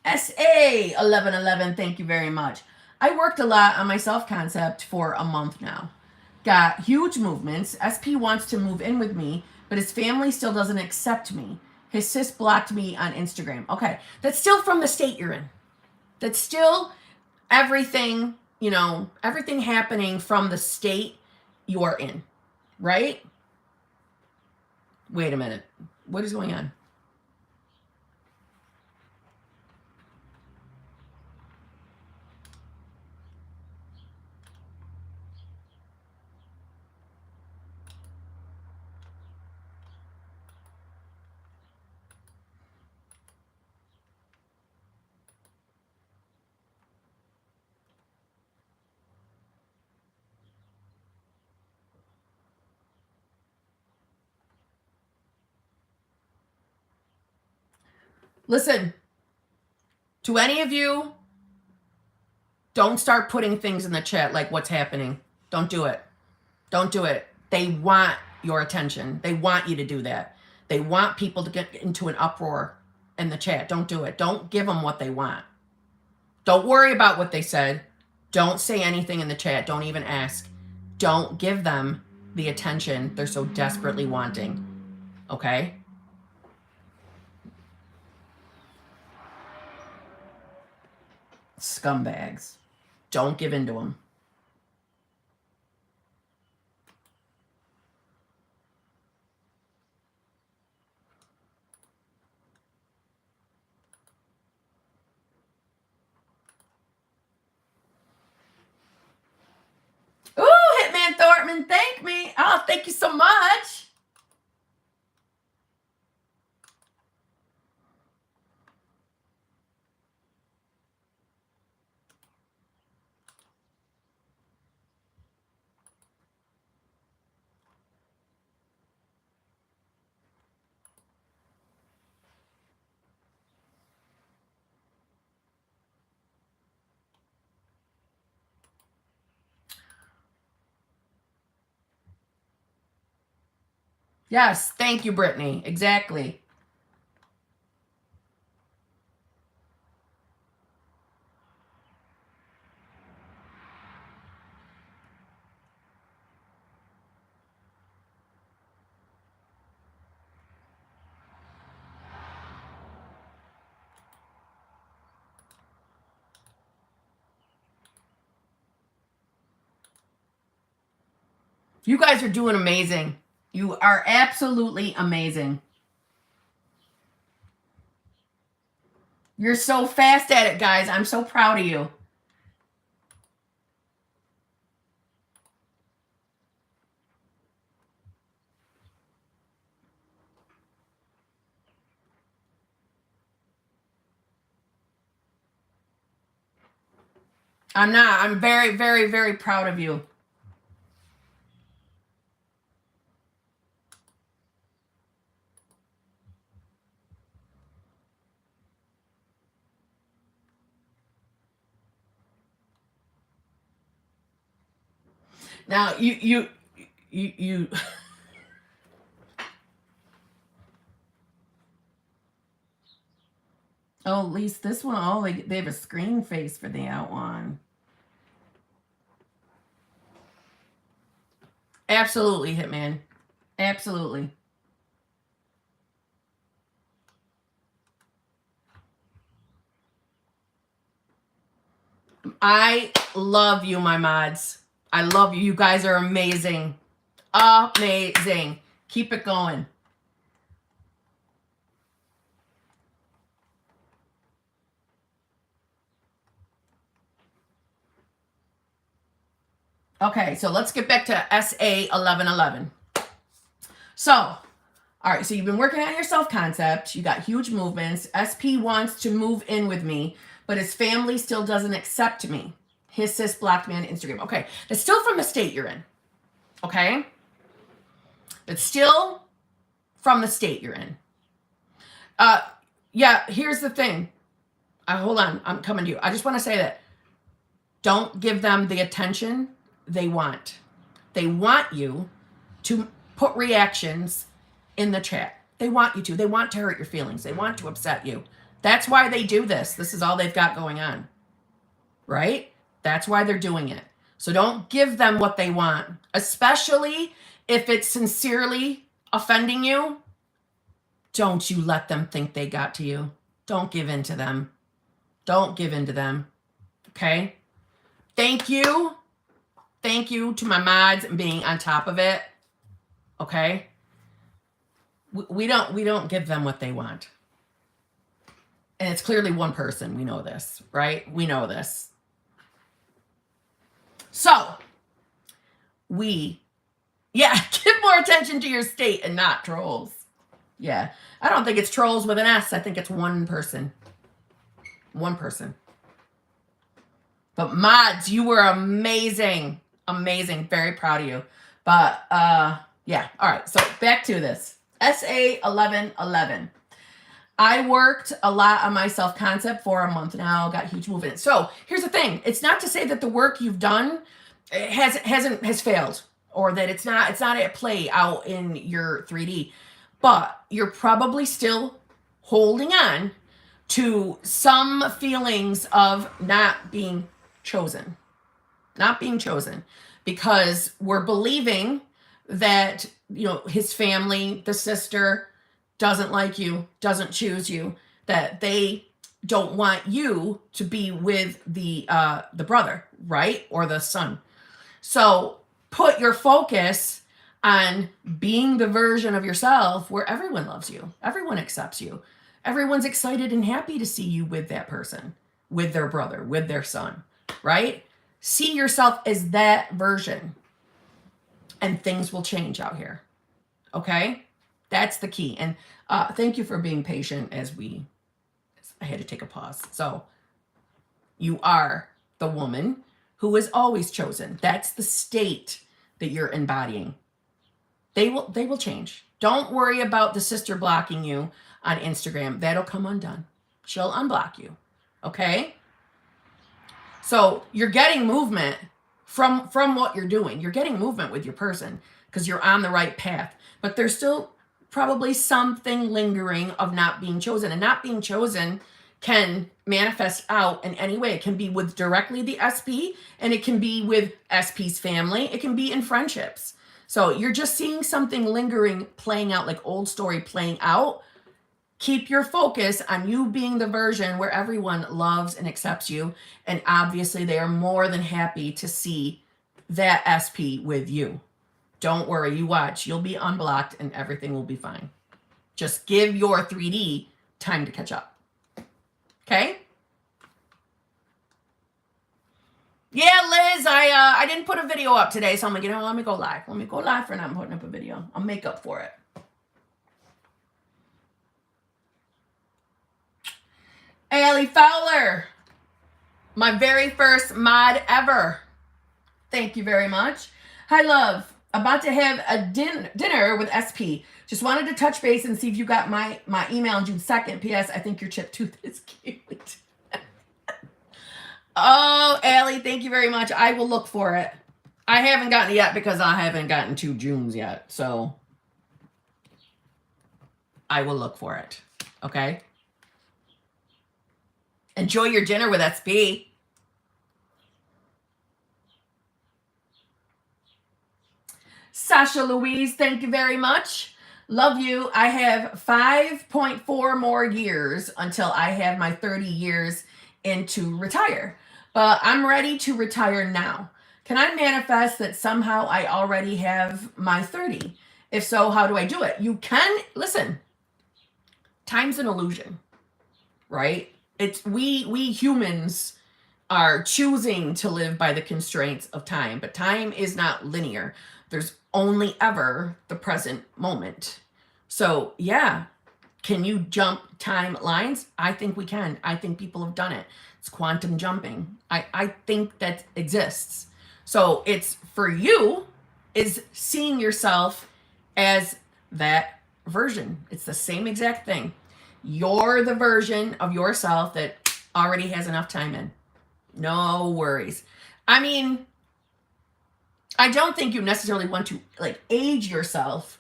SA1111, thank you very much. I worked a lot on my self-concept for a month now. Got huge movements. SP wants to move in with me, but his family still doesn't accept me. His sis blocked me on Instagram. Okay, that's still from the state you're in. That's still everything, you know, everything happening from the state you're in, right? Wait a minute. What is going on? Listen, to any of you, don't start putting things in the chat like what's happening. Don't do it. Don't do it. They want your attention. They want you to do that. They want people to get into an uproar in the chat. Don't do it. Don't give them what they want. Don't worry about what they said. Don't say anything in the chat. Don't even ask. Don't give them the attention they're so desperately wanting. Okay? Scumbags. Don't give in to them. Ooh, Hitman Thorntman, thank me. Oh, thank you so much. Yes, thank you, Brittany. Exactly. You guys are doing amazing. You are absolutely amazing. You're so fast at it, guys. I'm so proud of you. I'm not. I'm very, very, very proud of you. Now, you oh, at least this one, oh, they have a screen face for the out one. Absolutely, Hitman. Absolutely. I love you, my mods. I love you. You guys are amazing. Amazing. Keep it going. Okay, so let's get back to SA1111. So, all right, so you've been working on your self-concept. You got huge movements. SP wants to move in with me, but his family still doesn't accept me. His sis blocked me on Instagram. Okay, that's still from the state you're in. Okay? It's still from the state you're in. Yeah, here's the thing. Hold on, I'm coming to you. I just want to say that don't give them the attention they want. They want you to put reactions in the chat. They want you to. They want to hurt your feelings. They want to upset you. That's why they do this. This is all they've got going on, right? That's why they're doing it. So don't give them what they want, especially if it's sincerely offending you. Don't you let them think they got to you. Don't give in to them. Don't give in to them. Okay? Thank you. Thank you to my mods and being on top of it. Okay? We don't give them what they want. And it's clearly one person. We know this, right? We know this. So, give more attention to your state and not trolls. Yeah. I don't think it's trolls with an S. I think it's one person. One person. But mods, you were amazing. Amazing. Very proud of you. But, yeah. All right. So back to this. SA 1111. I worked a lot on my self-concept for a month now. Got huge movement. So here's the thing. It's not to say that the work you've done has failed, or that it's not at play out in your 3D, but you're probably still holding on to some feelings of not being chosen, because we're believing that, his family, the sister, doesn't like you, doesn't choose you, that they don't want you to be with the brother, right? Or the son. So put your focus on being the version of yourself where everyone loves you, everyone accepts you, everyone's excited and happy to see you with that person, with their brother, with their son, right? See yourself as that version, and things will change out here. Okay? That's the key. And thank you for being patient as I had to take a pause. So you are the woman who is always chosen. That's the state that you're embodying. They will change. Don't worry about the sister blocking you on Instagram. That'll come undone. She'll unblock you. Okay? So you're getting movement from what you're doing. You're getting movement with your person because you're on the right path. But there's still probably something lingering of not being chosen. And not being chosen can manifest out in any way. It can be with directly the SP, and it can be with SP's family. It can be in friendships. So you're just seeing something lingering, playing out, like old story playing out. Keep your focus on you being the version where everyone loves and accepts you. And obviously they are more than happy to see that SP with you. Don't worry, you watch. You'll be unblocked and everything will be fine. Just give your 3D time to catch up. Okay? Yeah, Liz, I didn't put a video up today, so I'm like, let me go live. Let me go live for not putting up a video. I'll make up for it. Allie Fowler, my very first mod ever. Thank you very much. Hi, love. About to have a dinner with SP. Just wanted to touch base and see if you got my email on June 2nd. P.S. I think your chipped tooth is cute. Oh, Allie, thank you very much. I will look for it. I haven't gotten it yet because I haven't gotten 2 Junes yet. So I will look for it. Okay? Enjoy your dinner with SP. Sasha Louise, thank you very much. Love you. I have 5.4 more years until I have my 30 years and to retire. But I'm ready to retire now. Can I manifest that somehow I already have my 30? If so, how do I do it? You can, listen, time's an illusion, right? It's we humans are choosing to live by the constraints of time, but time is not linear. There's only ever the present moment. So yeah, can you jump timelines? I think we can. I think people have done it. It's quantum jumping. I think that exists. So it's for you is seeing yourself as that version. It's the same exact thing. You're the version of yourself that already has enough time in. No worries. I mean, I don't think you necessarily want to like age yourself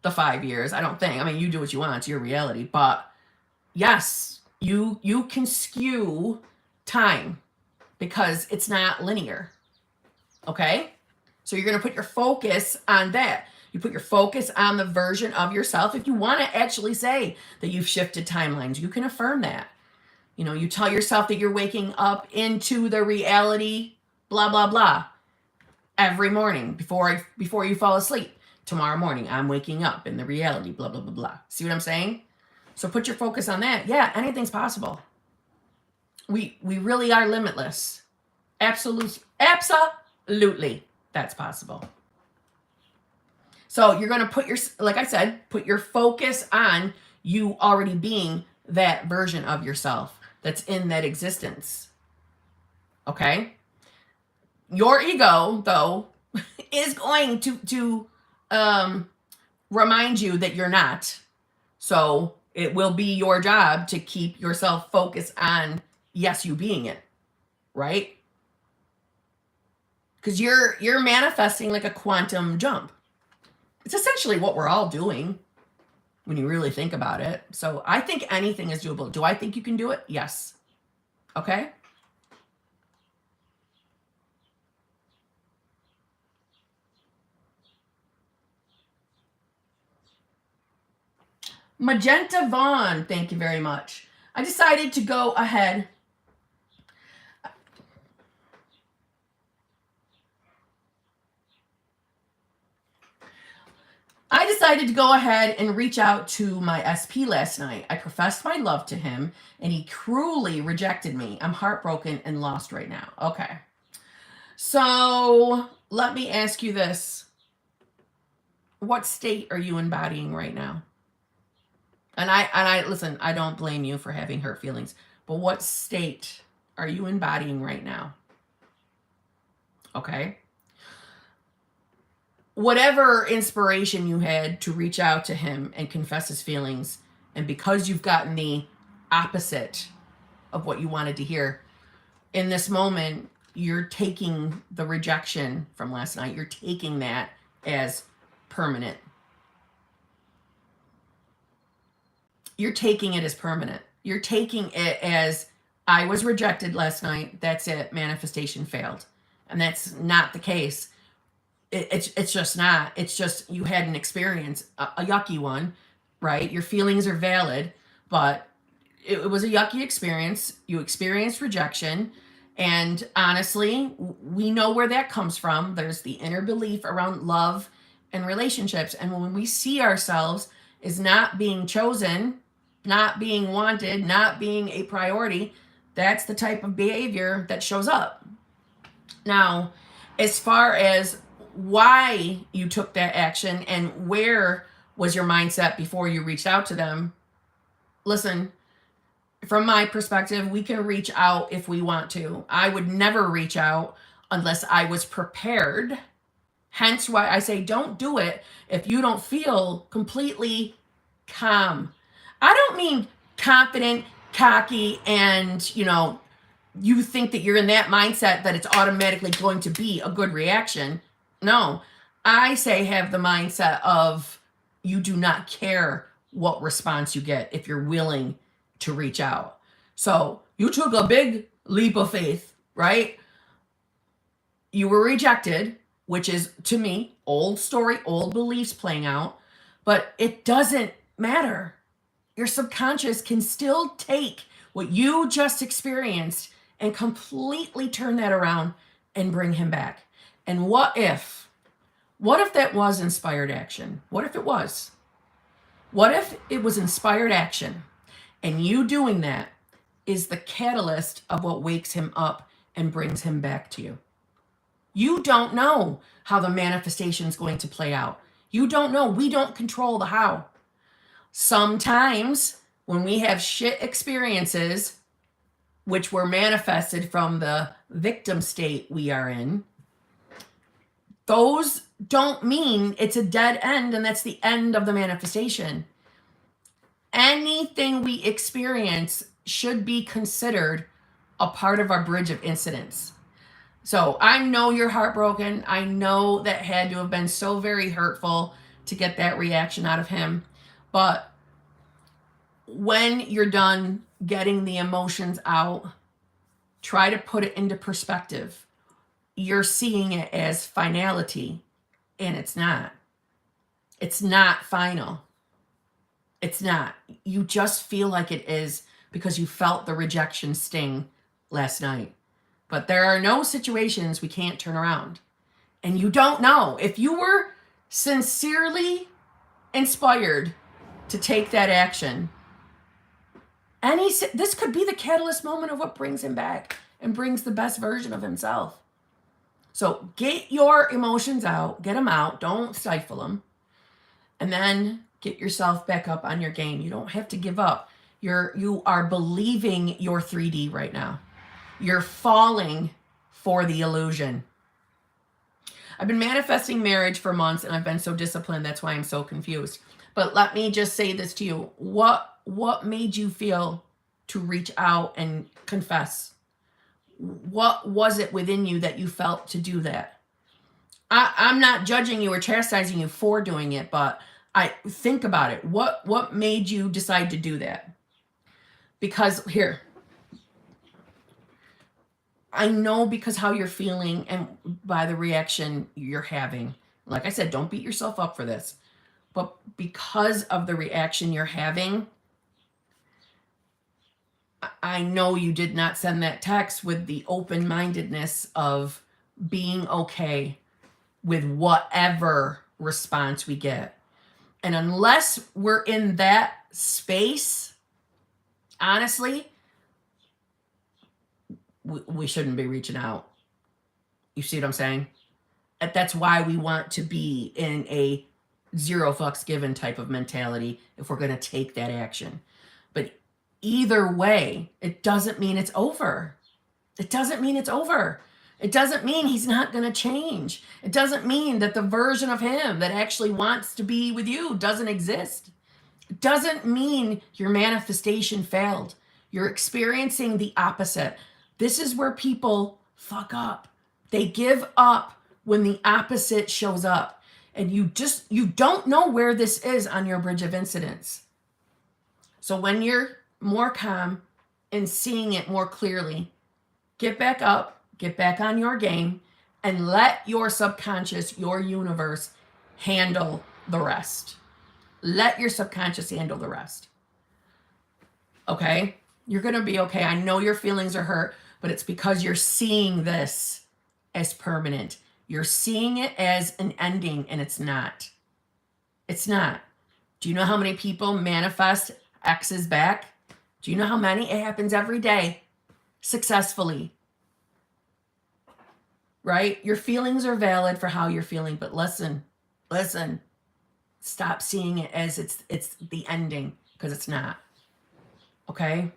the 5 years. I don't think. I mean, you do what you want. It's your reality. But yes, you can skew time because it's not linear. Okay? So you're going to put your focus on that. You put your focus on the version of yourself. If you want to actually say that you've shifted timelines, you can affirm that. You know, you tell yourself that you're waking up into the reality, blah, blah, blah, every morning before you fall asleep. Tomorrow morning, I'm waking up in the reality, blah, blah, blah, blah. See what I'm saying? So put your focus on that. Yeah, anything's possible. We really are limitless. Absolutely, that's possible. So you're going to put like I said, put your focus on you already being that version of yourself that's in that existence. Okay? Your ego, though, is going to remind you that you're not. So it will be your job to keep yourself focused on, yes, you being it, right? Because you're manifesting like a quantum jump. It's essentially what we're all doing when you really think about it. So I think anything is doable. Do I think you can do it? Yes. Okay? Magenta Vaughn, thank you very much. I decided to go ahead. I decided to go ahead and reach out to my SP last night. I professed my love to him, and he cruelly rejected me. I'm heartbroken and lost right now. Okay. So let me ask you this. What state are you embodying right now? And I listen, I don't blame you for having hurt feelings, but what state are you embodying right now? Okay. Whatever inspiration you had to reach out to him and confess his feelings, and because you've gotten the opposite of what you wanted to hear, in this moment, you're taking the rejection from last night, you're taking that as permanent. You're taking it as permanent. You're taking it as, I was rejected last night. That's it. Manifestation failed. And that's not the case. It's just not. It's just you had an experience, a yucky one, right? Your feelings are valid, but it was a yucky experience. You experienced rejection. And honestly, we know where that comes from. There's the inner belief around love and relationships. And when we see ourselves as not being chosen, not being wanted, not being a priority, that's the type of behavior that shows up. Now, as far as why you took that action and where was your mindset before you reached out to them, listen, from my perspective, we can reach out if we want to. I would never reach out unless I was prepared. Hence why I say don't do it if you don't feel completely calm. I don't mean confident, cocky, and, you think that you're in that mindset that it's automatically going to be a good reaction. No, I say have the mindset of you do not care what response you get if you're willing to reach out. So you took a big leap of faith, right? You were rejected, which is, to me, old story, old beliefs playing out, but it doesn't matter. Your subconscious can still take what you just experienced and completely turn that around and bring him back. And what if that was inspired action? What if it was? What if it was inspired action and you doing that is the catalyst of what wakes him up and brings him back to you? You don't know how the manifestation is going to play out. You don't know. We don't control the how. Sometimes when we have shit experiences, which were manifested from the victim state we are in, those don't mean it's a dead end and that's the end of the manifestation. Anything we experience should be considered a part of our bridge of incidents. So I know you're heartbroken. I know that had to have been so very hurtful to get that reaction out of him. But when you're done getting the emotions out, try to put it into perspective. You're seeing it as finality, and it's not. It's not final. It's not. You just feel like it is because you felt the rejection sting last night. But there are no situations we can't turn around. And you don't know. If you were sincerely inspired to take that action, this could be the catalyst moment of what brings him back and brings the best version of himself. So get your emotions out, get them out, don't stifle them, and then get yourself back up on your game. You don't have to give up. You are believing your 3D right now. You're falling for the illusion. I've been manifesting marriage for months and I've been so disciplined. That's why I'm so confused. But let me just say this to you. What made you feel to reach out and confess? What was it within you that you felt to do that? I'm not judging you or chastising you for doing it, but I think about it. What made you decide to do that? Because here, I know because how you're feeling and by the reaction you're having. Like I said, don't beat yourself up for this. But because of the reaction you're having, I know you did not send that text with the open-mindedness of being okay with whatever response we get. And unless we're in that space, honestly, we shouldn't be reaching out. You see what I'm saying? That's why we want to be in a zero fucks given type of mentality if we're going to take that action. But either way, it doesn't mean it's over. It doesn't mean it's over. It doesn't mean he's not going to change. It doesn't mean that the version of him that actually wants to be with you doesn't exist. It doesn't mean your manifestation failed. You're experiencing the opposite. This is where people fuck up. They give up when the opposite shows up. And you don't know where this is on your bridge of incidents. So when you're more calm and seeing it more clearly, get back up, get back on your game, and let your subconscious, your universe, handle the rest. Let your subconscious handle the rest. Okay? You're going to be okay. I know your feelings are hurt, but it's because you're seeing this as permanent. You're seeing it as an ending, and it's not. It's not. Do you know how many people manifest exes back? Do you know how many? It happens every day successfully. Right? Your feelings are valid for how you're feeling, but listen. Stop seeing it as it's the ending, because it's not. Okay?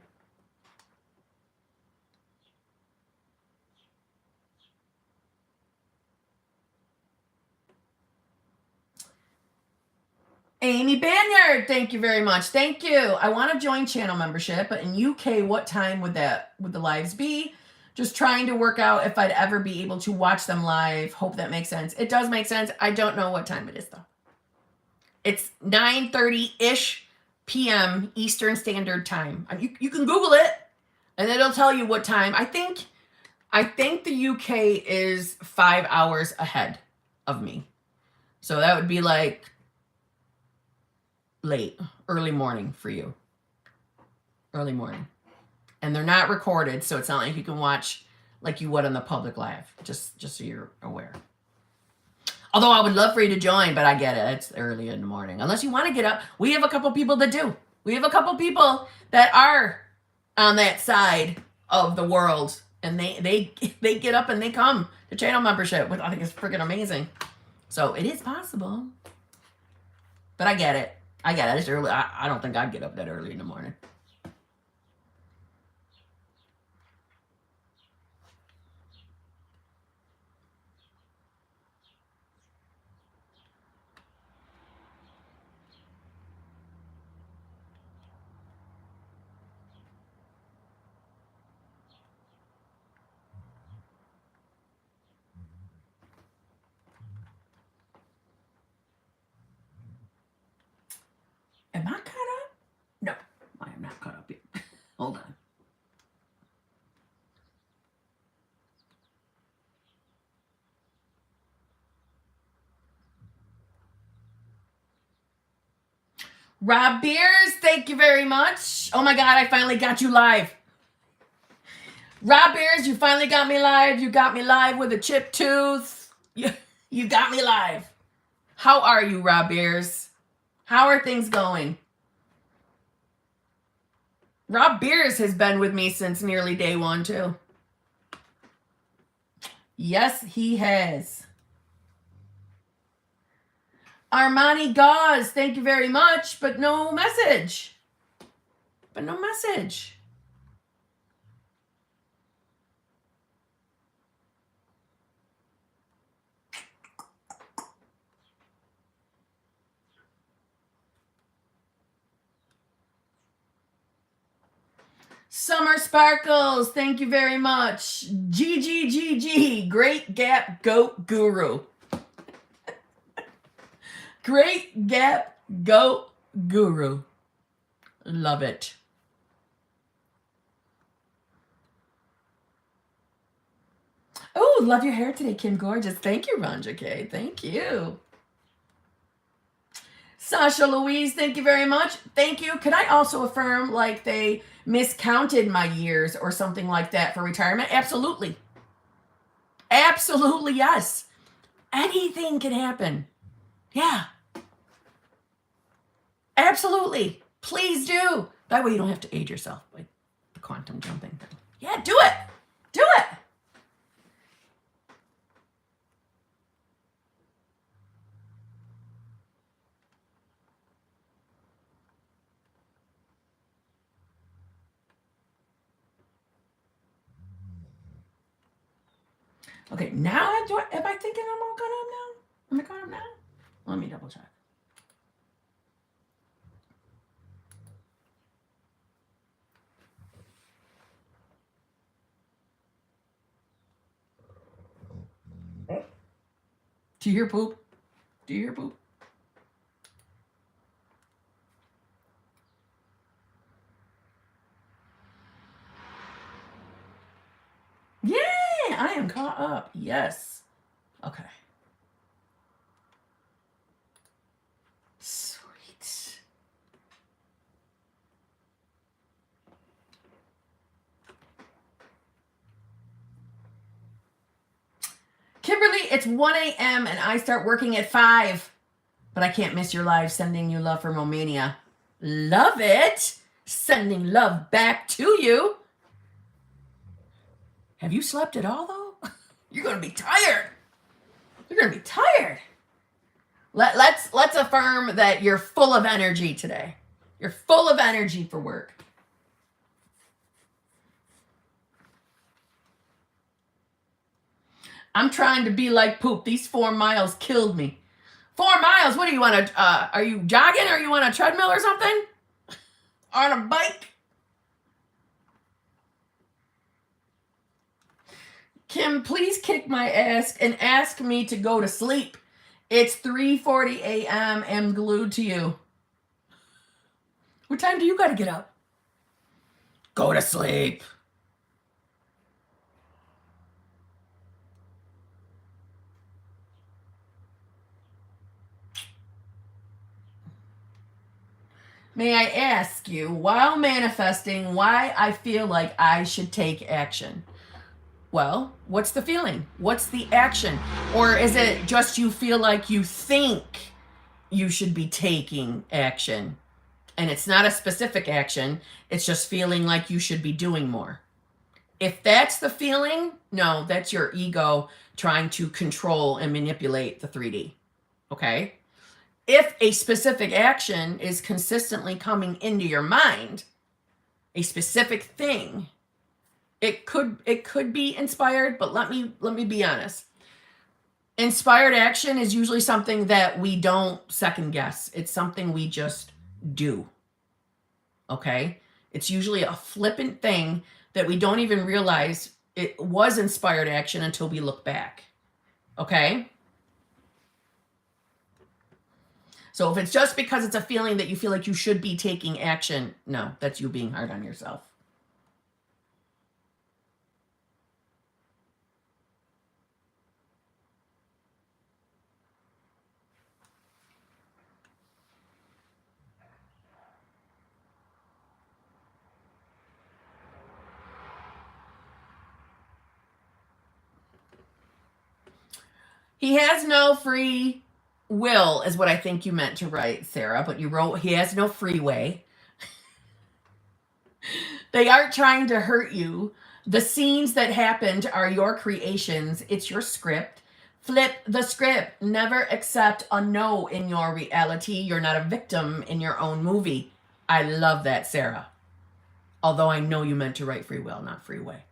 Amy Banyard, thank you very much. Thank you. I want to join channel membership, but in UK, what time would the lives be? Just trying to work out if I'd ever be able to watch them live. Hope that makes sense. It does make sense. I don't know what time it is, though. It's 9:30-ish p.m. Eastern Standard Time. You can Google it, and it'll tell you what time. I think the UK is 5 hours ahead of me. So that would be like early morning for you. Early morning. And they're not recorded, so it's not like you can watch like you would on the public live, just so you're aware. Although I would love for you to join, but I get it. It's early in the morning. Unless you want to get up. We have a couple people that do. We have a couple people that are on that side of the world, and they get up and they come to channel membership, which I think is freaking amazing. So it is possible. But I get it. It's early. I don't think I'd get up that early in the morning. Am I caught up? No, I Rob Beers, thank you very much. Oh my God, I finally got you live. Rob Beers, you finally got me live. You got me live with a chipped tooth. You got me live. How are you, Rob Beers? How are things going? Rob Beers has been with me since nearly day one, too. Yes, he has. Armani Gauze, thank you very much, but no message. But no message. Summer Sparkles, thank you very much. GGGG, Great Gap Goat Guru. Great Gap Goat Guru. Love it. Oh, love your hair today, Kim Gorgeous. Thank you, Ranja K. Thank you. Sasha Louise, thank you very much. Thank you. Could I also affirm like they miscounted my years or something like that for retirement? Absolutely. Absolutely, yes. Anything can happen. Yeah. Absolutely. Please do. That way you don't have to age yourself like the quantum jumping thing. Yeah, do it. Do it. Okay, now am I thinking I'm all caught up now? Am I caught up now? Let me double check. Do you hear poop? Do you hear poop? Yeah, I am caught up. Yes. Okay. Sweet. Kimberly, it's 1 a.m. and I start working at 5. But I can't miss your live. Sending you love from Romania. Love it. Sending love back to you. Have you slept at all, though? You're going to be tired. You're going to be tired. Let's affirm that you're full of energy today. You're full of energy for work. I'm trying to be like poop. These 4 miles killed me. 4 miles? What do you want to, are you jogging or you want a treadmill or something? On a bike? Kim, please kick my ass and ask me to go to sleep. It's 3:40 a.m. I'm glued to you. What time do you got to get up? Go to sleep. May I ask you, while manifesting, why I feel like I should take action? Well, what's the feeling? What's the action? Or is it just you feel like you think you should be taking action? And it's not a specific action. It's just feeling like you should be doing more. If that's the feeling, no, that's your ego trying to control and manipulate the 3D. Okay? If a specific action is consistently coming into your mind, a specific thing, it could be inspired, but let me be honest. Inspired action is usually something that we don't second guess. It's something we just do. Okay? It's usually a flippant thing that we don't even realize it was inspired action until we look back. Okay? So if it's just because it's a feeling that you feel like you should be taking action, no, that's you being hard on yourself. He has no free will is what I think you meant to write, Sarah, but you wrote he has no freeway. They aren't trying to hurt you. The scenes that happened are your creations. It's your script. Flip the script. Never accept a no in your reality. You're not a victim in your own movie. I love that, Sarah. Although I know you meant to write free will, not freeway.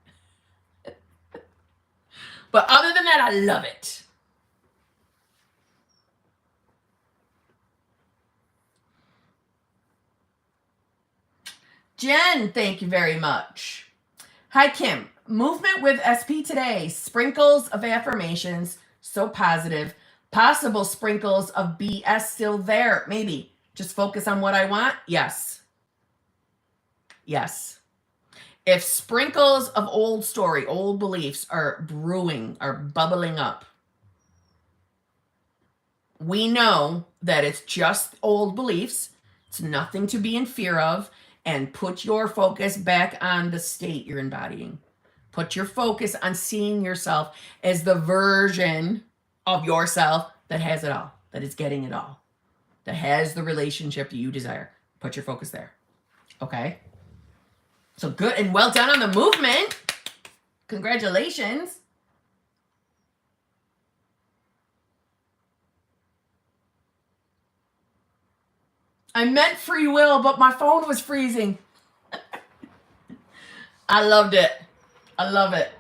But other than that, I love it. Jen, thank you very much. Hi, Kim. Movement with SP today. Sprinkles of affirmations. So positive. Possible sprinkles of BS still there. Maybe. Just focus on what I want. Yes. Yes. If sprinkles of old story, old beliefs are brewing, are bubbling up, we know that it's just old beliefs. It's nothing to be in fear of. And put your focus back on the state you're embodying. Put your focus on seeing yourself as the version of yourself that has it all, that is getting it all, that has the relationship that you desire. Put your focus there. Okay? So good and well done on the movement. Congratulations. I meant free will, but my phone was freezing. I loved it. I love it.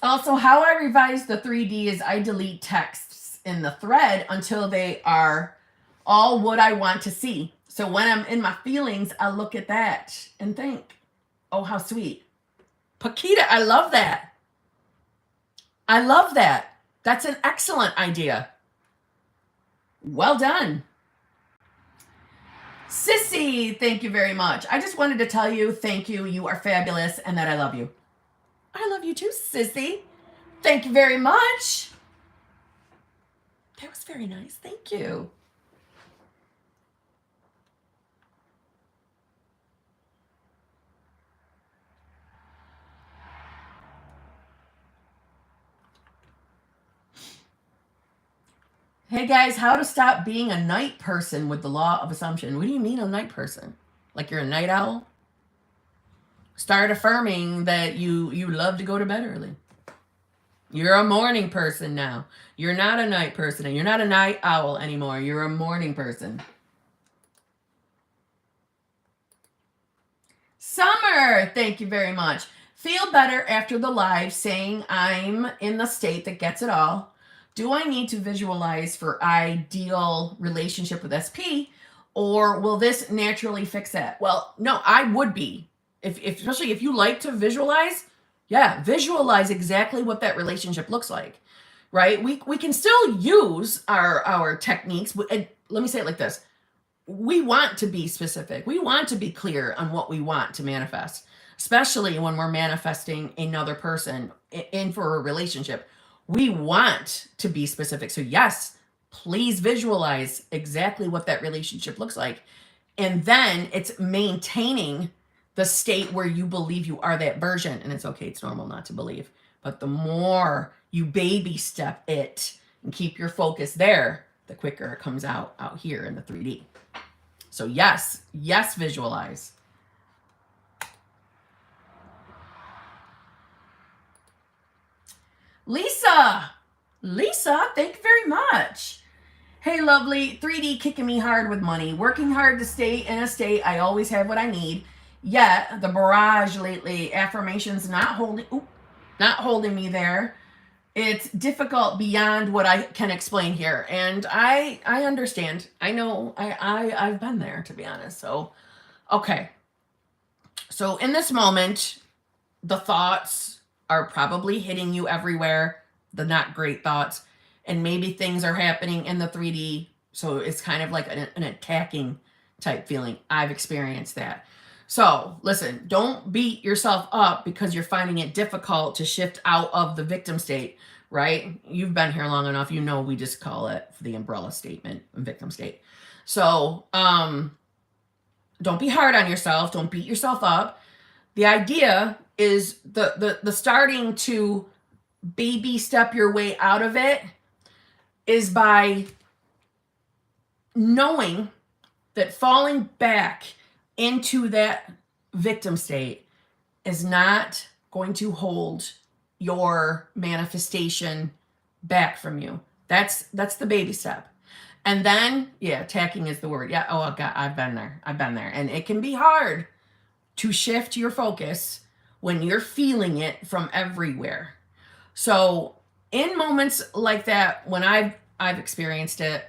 Also, how I revise the 3D is I delete texts in the thread until they are all what I want to see. So when I'm in my feelings, I look at that and think, oh, how sweet. Paquita, I love that. I love that. That's an excellent idea. Well done. Sissy, thank you very much. I just wanted to tell you thank you. You are fabulous and that I love you. I love you too, Sissy. Thank you very much. That was very nice. Thank you. Hey guys, how to stop being a night person with the law of assumption. What do you mean a night person? Like you're a night owl? Start affirming that you love to go to bed early. You're a morning person now. You're not a night person and you're not a night owl anymore. You're a morning person. Summer, thank you very much. Feel better after the live saying I'm in the state that gets it all. Do I need to visualize for ideal relationship with SP or will this naturally fix that? Well, no, I would be. If especially if you like to visualize, yeah, visualize exactly what that relationship looks like, right? We can still use our techniques. And let me say it like this. We want to be specific. We want to be clear on what we want to manifest, especially when we're manifesting another person in for a relationship. We want to be specific. So yes, please visualize exactly what that relationship looks like. And then it's maintaining the state where you believe you are that version. And it's okay. It's normal not to believe. But the more you baby step it and keep your focus there, the quicker it comes out here in the 3D. So yes, visualize. Lisa, thank you very much. Hey, lovely, 3D kicking me hard with money, working hard to stay in a state I always have what I need. Yet the barrage lately, affirmations not holding me there. It's difficult beyond what I can explain here. And I understand. I know I've been there, to be honest. So, okay. So in this moment, the thoughts are probably hitting you everywhere, the not great thoughts, and maybe things are happening in the 3D. So it's kind of like an attacking type feeling. I've experienced that. So listen, don't beat yourself up because you're finding it difficult to shift out of the victim state, right? You've been here long enough. You know, we just call it the umbrella statement, victim state. So, Don't be hard on yourself. Don't beat yourself up. The idea is the starting to baby step your way out of it is by knowing that falling back into that victim state is not going to hold your manifestation back from you. That's the baby step. And then, yeah, attacking is the word. Yeah, oh God, I've been there. And it can be hard to shift your focus when you're feeling it from everywhere. So in moments like that, when I've experienced it,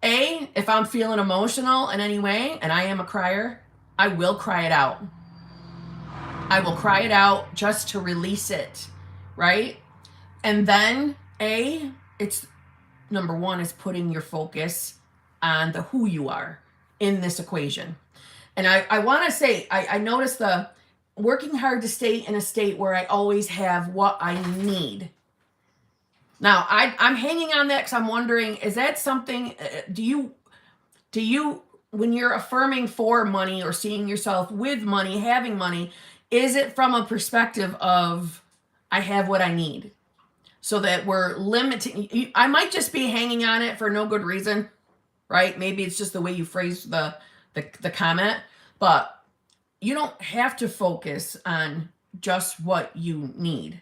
if I'm feeling emotional in any way, and I am a crier, I will cry it out. I will cry it out just to release it, right? And then it's number one is putting your focus on the who you are in this equation. And I want to say, I noticed the working hard to stay in a state where I always have what I need. Now, I'm hanging on that because I'm wondering, is that something, do you, when you're affirming for money or seeing yourself with money, having money, is it from a perspective of, I have what I need? So that we're limiting, I might just be hanging on it for no good reason, right? Maybe it's just the way you phrase the comment, but you don't have to focus on just what you need.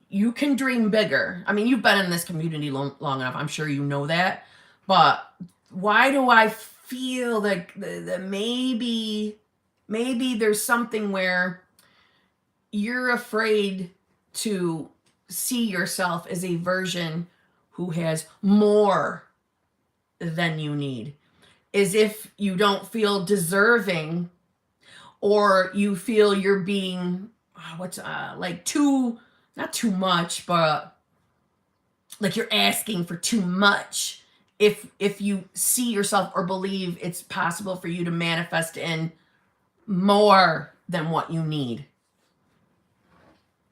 You can dream bigger. I mean, you've been in this community long enough. I'm sure you know that. But why do I feel that maybe there's something where you're afraid to see yourself as a version who has more than you need? Is if you don't feel deserving, or you feel you're being like not too much, but like you're asking for too much. If you see yourself or believe it's possible for you to manifest in more than what you need.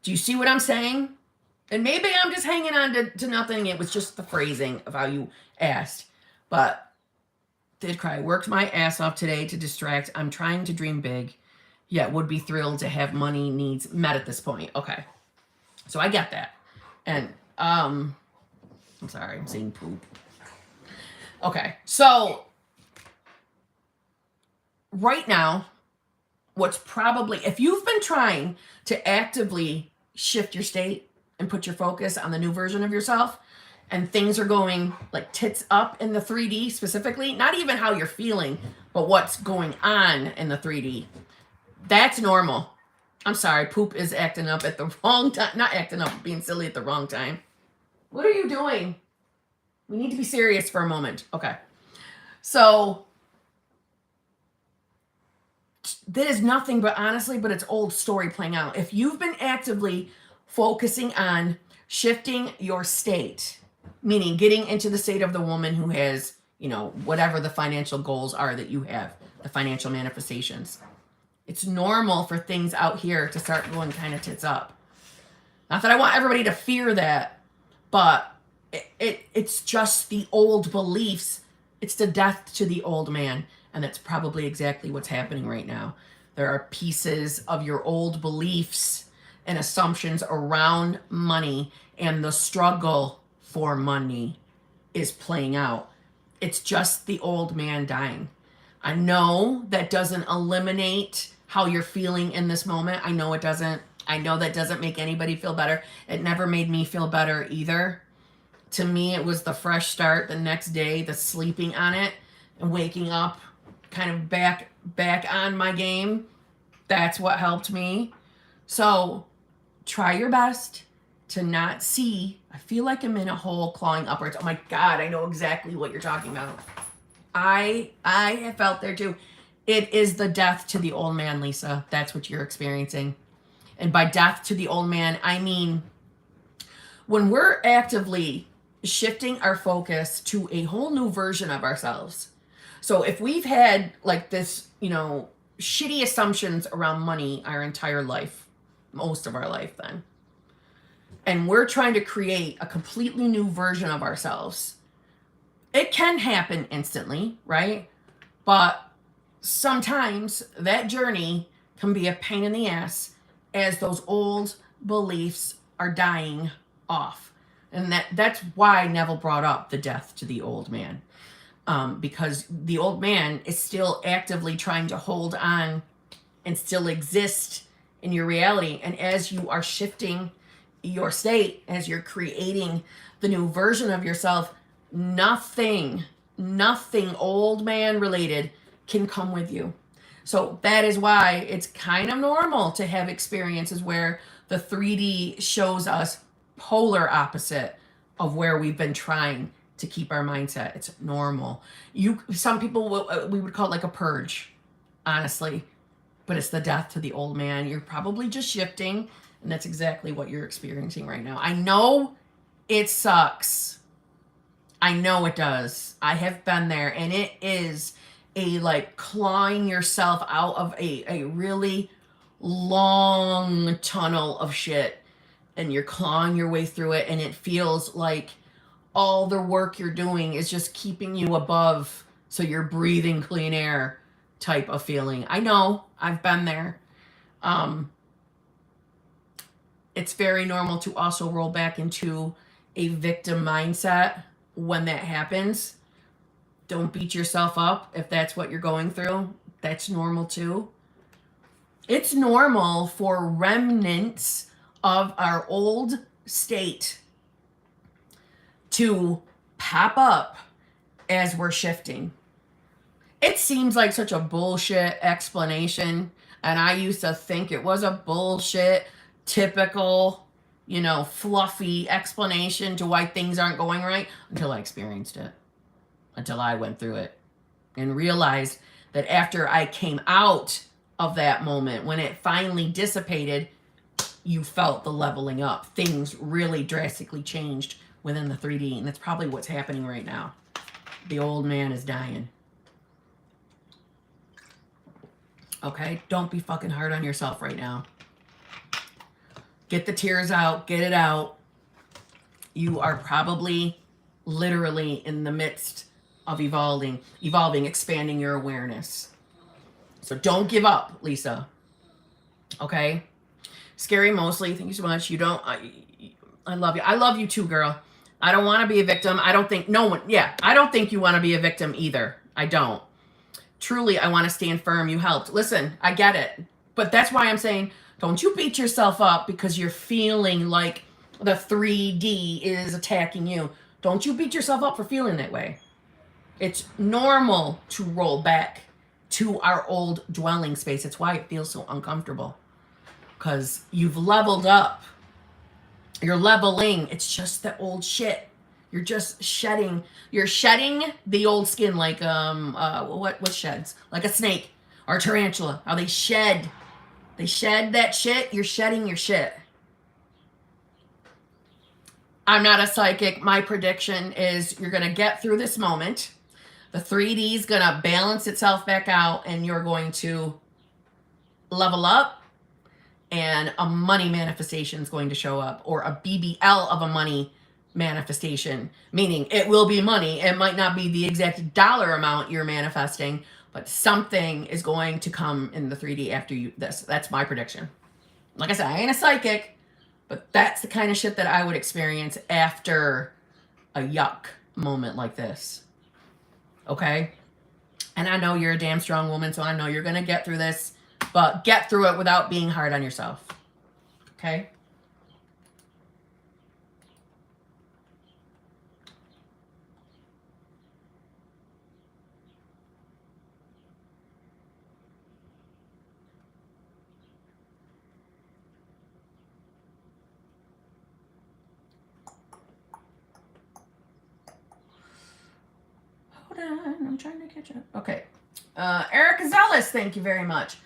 Do you see what I'm saying? And maybe I'm just hanging on to nothing. It was just the phrasing of how you asked. But did cry. Worked my ass off today to distract. I'm trying to dream big, yet would be thrilled to have money needs met at this point. Okay. So I get that. And I'm sorry, I'm saying poop. Okay. So right now, what's probably, if you've been trying to actively shift your state and put your focus on the new version of yourself, and things are going like tits up in the 3D specifically, not even how you're feeling, but what's going on in the 3D, that's normal. I'm sorry, poop is acting up at the wrong time. Not acting up, being silly at the wrong time. What are you doing? We need to be serious for a moment. Okay. So that is nothing but it's old story playing out. If you've been actively focusing on shifting your state, meaning getting into the state of the woman who has, whatever the financial goals are that you have, the financial manifestations, it's normal for things out here to start going kind of tits up. Not that I want everybody to fear that, but it's just the old beliefs. It's the death to the old man. And that's probably exactly what's happening right now. There are pieces of your old beliefs and assumptions around money, and the struggle for money is playing out. It's just the old man dying. I know that doesn't eliminate how you're feeling in this moment. I know it doesn't. I know that doesn't make anybody feel better. It never made me feel better either. To me, it was the fresh start the next day, the sleeping on it and waking up kind of back on my game. That's what helped me. So try your best to not see. I feel like I'm in a hole clawing upwards. Oh my God, I know exactly what you're talking about. I have felt there too. It is the death to the old man, Lisa. That's what you're experiencing. And by death to the old man, I mean, when we're actively shifting our focus to a whole new version of ourselves. So if we've had like this, shitty assumptions around money our entire life, most of our life then, and we're trying to create a completely new version of ourselves, it can happen instantly, right? But sometimes that journey can be a pain in the ass as those old beliefs are dying off. And that's why Neville brought up the death to the old man. Because the old man is still actively trying to hold on and still exist in your reality. And as you are shifting your state, as you're creating the new version of yourself, nothing old man related can come with you. So that is why it's kind of normal to have experiences where the 3D shows us polar opposite of where we've been trying to keep our mindset. It's normal. Some people we would call it like a purge, honestly, but it's the death to the old man. You're probably just shifting, and that's exactly what you're experiencing right now. I know it sucks. I know it does. I have been there, and it is a like clawing yourself out of a really long tunnel of shit, and you're clawing your way through it, and it feels like all the work you're doing is just keeping you above so you're breathing clean air type of feeling. I know, I've been there. It's very normal to also roll back into a victim mindset when that happens. Don't beat yourself up if that's what you're going through. That's normal too. It's normal for remnants of our old state to pop up as we're shifting. It seems like such a bullshit explanation, and I used to think it was a bullshit, typical, fluffy explanation to why things aren't going right until I experienced it, until I went through it and realized that after I came out of that moment, when it finally dissipated, you felt the leveling up. Things really drastically changed within the 3D, and that's probably what's happening right now. The old man is dying. Okay? Don't be fucking hard on yourself right now. Get the tears out. Get it out. You are probably literally in the midst of evolving, expanding your awareness. So don't give up, Lisa. Okay? Scary Mostly, thank you so much. I love you. I love you too, girl. I don't want to be a victim. I don't think you want to be a victim either. I don't. Truly, I want to stand firm. You helped. Listen, I get it. But that's why I'm saying, don't you beat yourself up because you're feeling like the 3D is attacking you. Don't you beat yourself up for feeling that way. It's normal to roll back to our old dwelling space. It's why it feels so uncomfortable. Because you've leveled up. You're leveling. It's just the old shit. You're just shedding. You're shedding the old skin like what sheds? Like a snake or a tarantula. How they shed. They shed that shit. You're shedding your shit. I'm not a psychic. My prediction is you're gonna get through this moment. The 3D is gonna balance itself back out, and you're going to level up. And a money manifestation is going to show up, or a BBL of a money manifestation, meaning it will be money. It might not be the exact dollar amount you're manifesting, but something is going to come in the 3D after this. That's my prediction. Like I said, I ain't a psychic, but that's the kind of shit that I would experience after a yuck moment like this. Okay? And I know you're a damn strong woman, so I know you're going to get through this. But get through it without being hard on yourself. Okay? Hold on. I'm trying to catch up. Okay. Erica Zealous, thank you very much.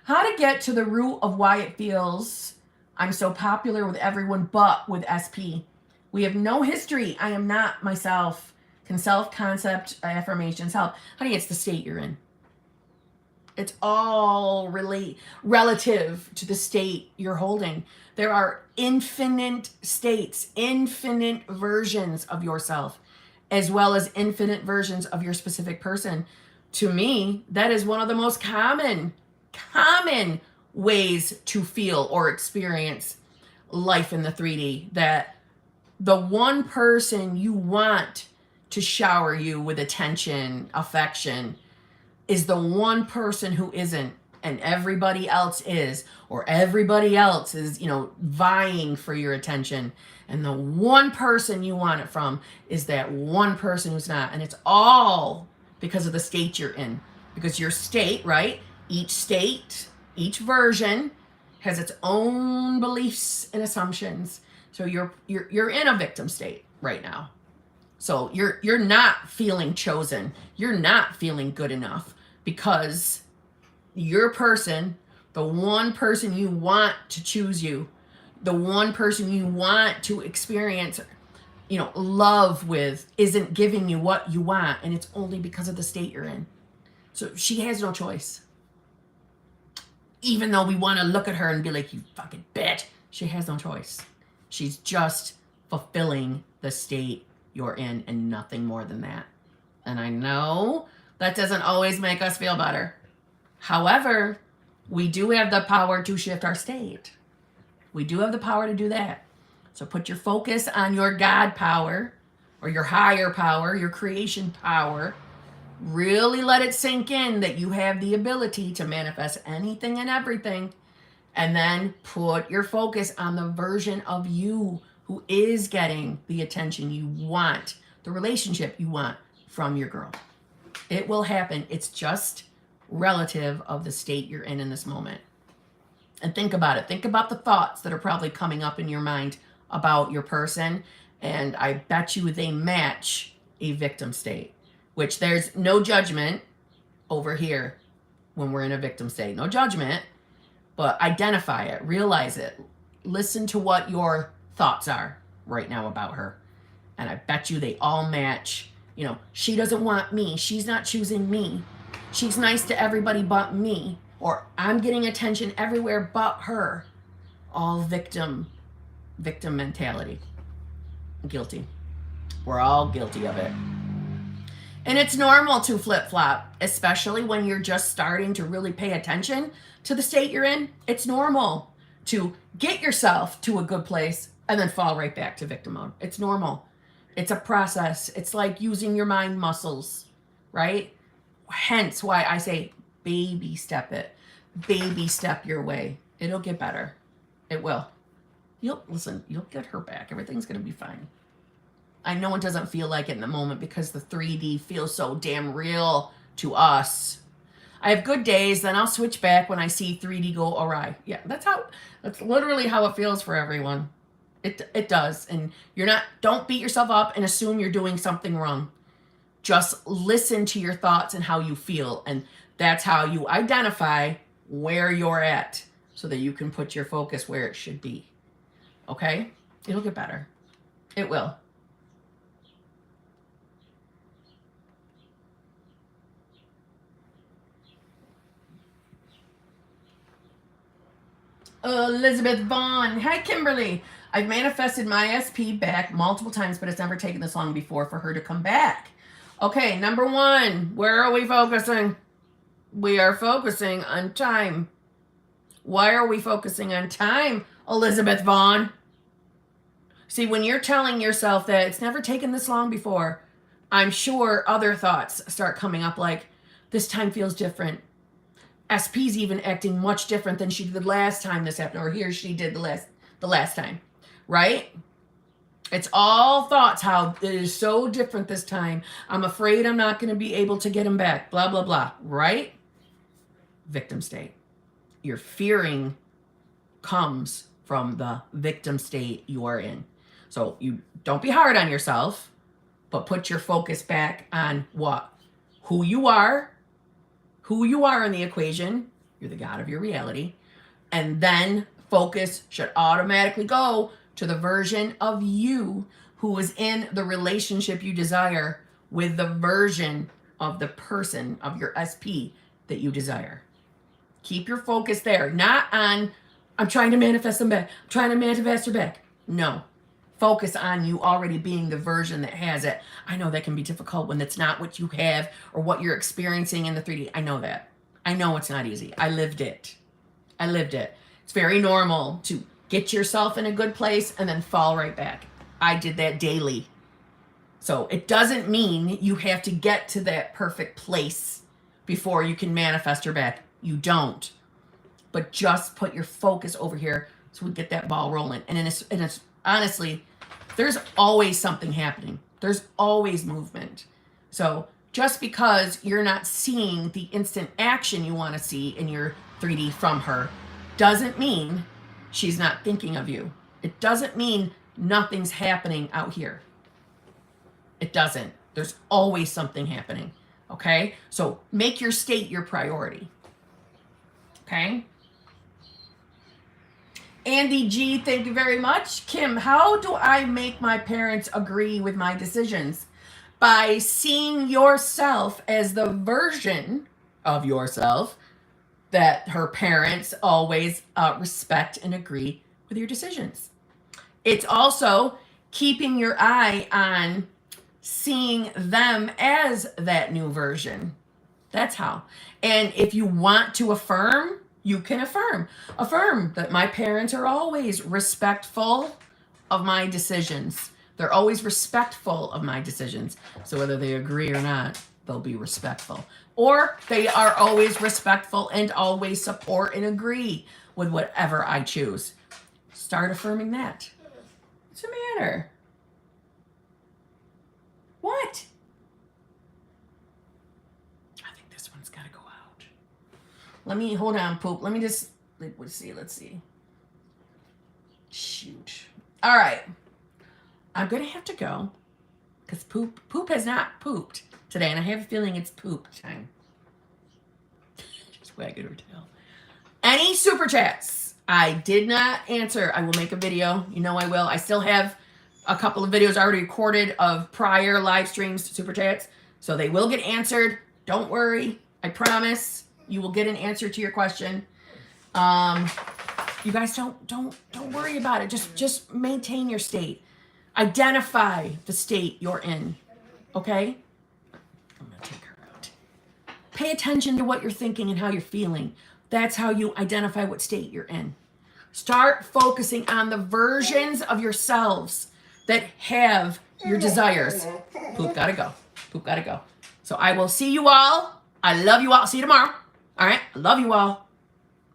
How to get to the root of why it feels I'm so popular with everyone but with SP. We have no history. I am not myself. Can self-concept affirmations help? Honey, it's the state you're in. It's all really relative to the state you're holding. There are infinite states, infinite versions of yourself, as well as infinite versions of your specific person. to me, that is one of the most common ways to feel or experience life in the 3D, that the one person you want to shower you with attention, affection, is the one person who isn't, and everybody else is, or everybody else is, vying for your attention. And the one person you want it from is that one person who's not. And it's all because of the state you're in. Because your state, right? Each state, each version has its own beliefs and assumptions. So you're in a victim state right now. So you're not feeling chosen. You're not feeling good enough because your person, the one person you want to choose you, the one person you want to experience, love with, isn't giving you what you want, and it's only because of the state you're in. So she has no choice. Even though we want to look at her and be like, you fucking bitch, she has no choice. She's just fulfilling the state you're in and nothing more than that. And I know that doesn't always make us feel better. However, we do have the power to shift our state. We do have the power to do that. So put your focus on your God power or your higher power, your creation power. Really let it sink in that you have the ability to manifest anything and everything. And then put your focus on the version of you who is getting the attention you want, the relationship you want from your girl. It will happen. It's just relative of the state you're in this moment. And think about it. Think about the thoughts that are probably coming up in your mind about your person. And I bet you they match a victim state, which there's no judgment over here when we're in a victim state. No judgment, but identify it, realize it. Listen to what your thoughts are right now about her. And I bet you they all match. She doesn't want me. She's not choosing me. She's nice to everybody but me. Or I'm getting attention everywhere but her. All victim mentality. Guilty. We're all guilty of it. And it's normal to flip-flop, especially when you're just starting to really pay attention to the state you're in. It's normal to get yourself to a good place and then fall right back to victim mode. It's normal. It's a process. It's like using your mind muscles, right? Hence why I say baby step it. Baby step your way. It'll get better. It will. You'll get her back. Everything's going to be fine. I know it doesn't feel like it in the moment because the 3D feels so damn real to us. I have good days, then I'll switch back when I see 3D go awry. Yeah, that's literally how it feels for everyone. It does. And don't beat yourself up and assume you're doing something wrong. Just listen to your thoughts and how you feel. And that's how you identify where you're at so that you can put your focus where it should be. Okay? It'll get better. It will. Elizabeth Vaughn. Hi, Kimberly. I've manifested my SP back multiple times, but it's never taken this long before for her to come back. Okay, number one, where are we focusing? We are focusing on time. Why are we focusing on time, Elizabeth Vaughn? See, when you're telling yourself that it's never taken this long before, I'm sure other thoughts start coming up like, this time feels different. SP's even acting much different than she did the last time this happened, or he or she did the last time, right? It's all thoughts, how it is so different this time. I'm afraid I'm not going to be able to get him back, blah, blah, blah, right? Victim state. Your fearing comes from the victim state you are in. So you don't be hard on yourself, but put your focus back on what? Who you are in the equation. You're the God of your reality. And then focus should automatically go to the version of you who is in the relationship you desire with the version of the person of your SP that you desire. Keep your focus there, not on, I'm trying to manifest them back. I'm trying to manifest her back. No. focus on you already being the version that has it. I know that can be difficult when it's not what you have or what you're experiencing in the 3D. I know that. I know it's not easy. I lived it. I lived it. It's very normal to get yourself in a good place and then fall right back. I did that daily. So it doesn't mean you have to get to that perfect place before you can manifest her back. You don't. But just put your focus over here so we get that ball rolling. And it's honestly, there's always something happening. There's always movement. So just because you're not seeing the instant action you want to see in your 3D from her doesn't mean she's not thinking of you. It doesn't mean nothing's happening out here. It doesn't. There's always something happening. Okay? So make your state your priority. Okay? Andy G, thank you very much. Kim, how do I make my parents agree with my decisions? By seeing yourself as the version of yourself that her parents always respect and agree with your decisions. It's also keeping your eye on seeing them as that new version. That's how. And if you want to affirm, you can affirm. Affirm that my parents are always respectful of my decisions. They're always respectful of my decisions. So whether they agree or not, they'll be respectful. Or they are always respectful and always support and agree with whatever I choose. Start affirming that. What's the matter? What? I think this one's got to go out. Let me, hold on, Poop. Let me just, let's see. Shoot. All right. I'm going to have to go because Poop has not pooped today, and I have a feeling it's poop time. Just wagging her tail. Any super chats I did not answer, I will make a video. You know I will. I still have a couple of videos already recorded of prior live streams to super chats, so they will get answered. Don't worry. I promise you will get an answer to your question. You guys don't worry about it. Just maintain your state. Identify the state you're in. Okay? I'm gonna take her out. Pay attention to what you're thinking and how you're feeling. That's how you identify what state you're in. Start focusing on the versions of yourselves that have your desires. Poop gotta go. Poop gotta go. So I will see you all. I love you all. See you tomorrow. All right? I love you all.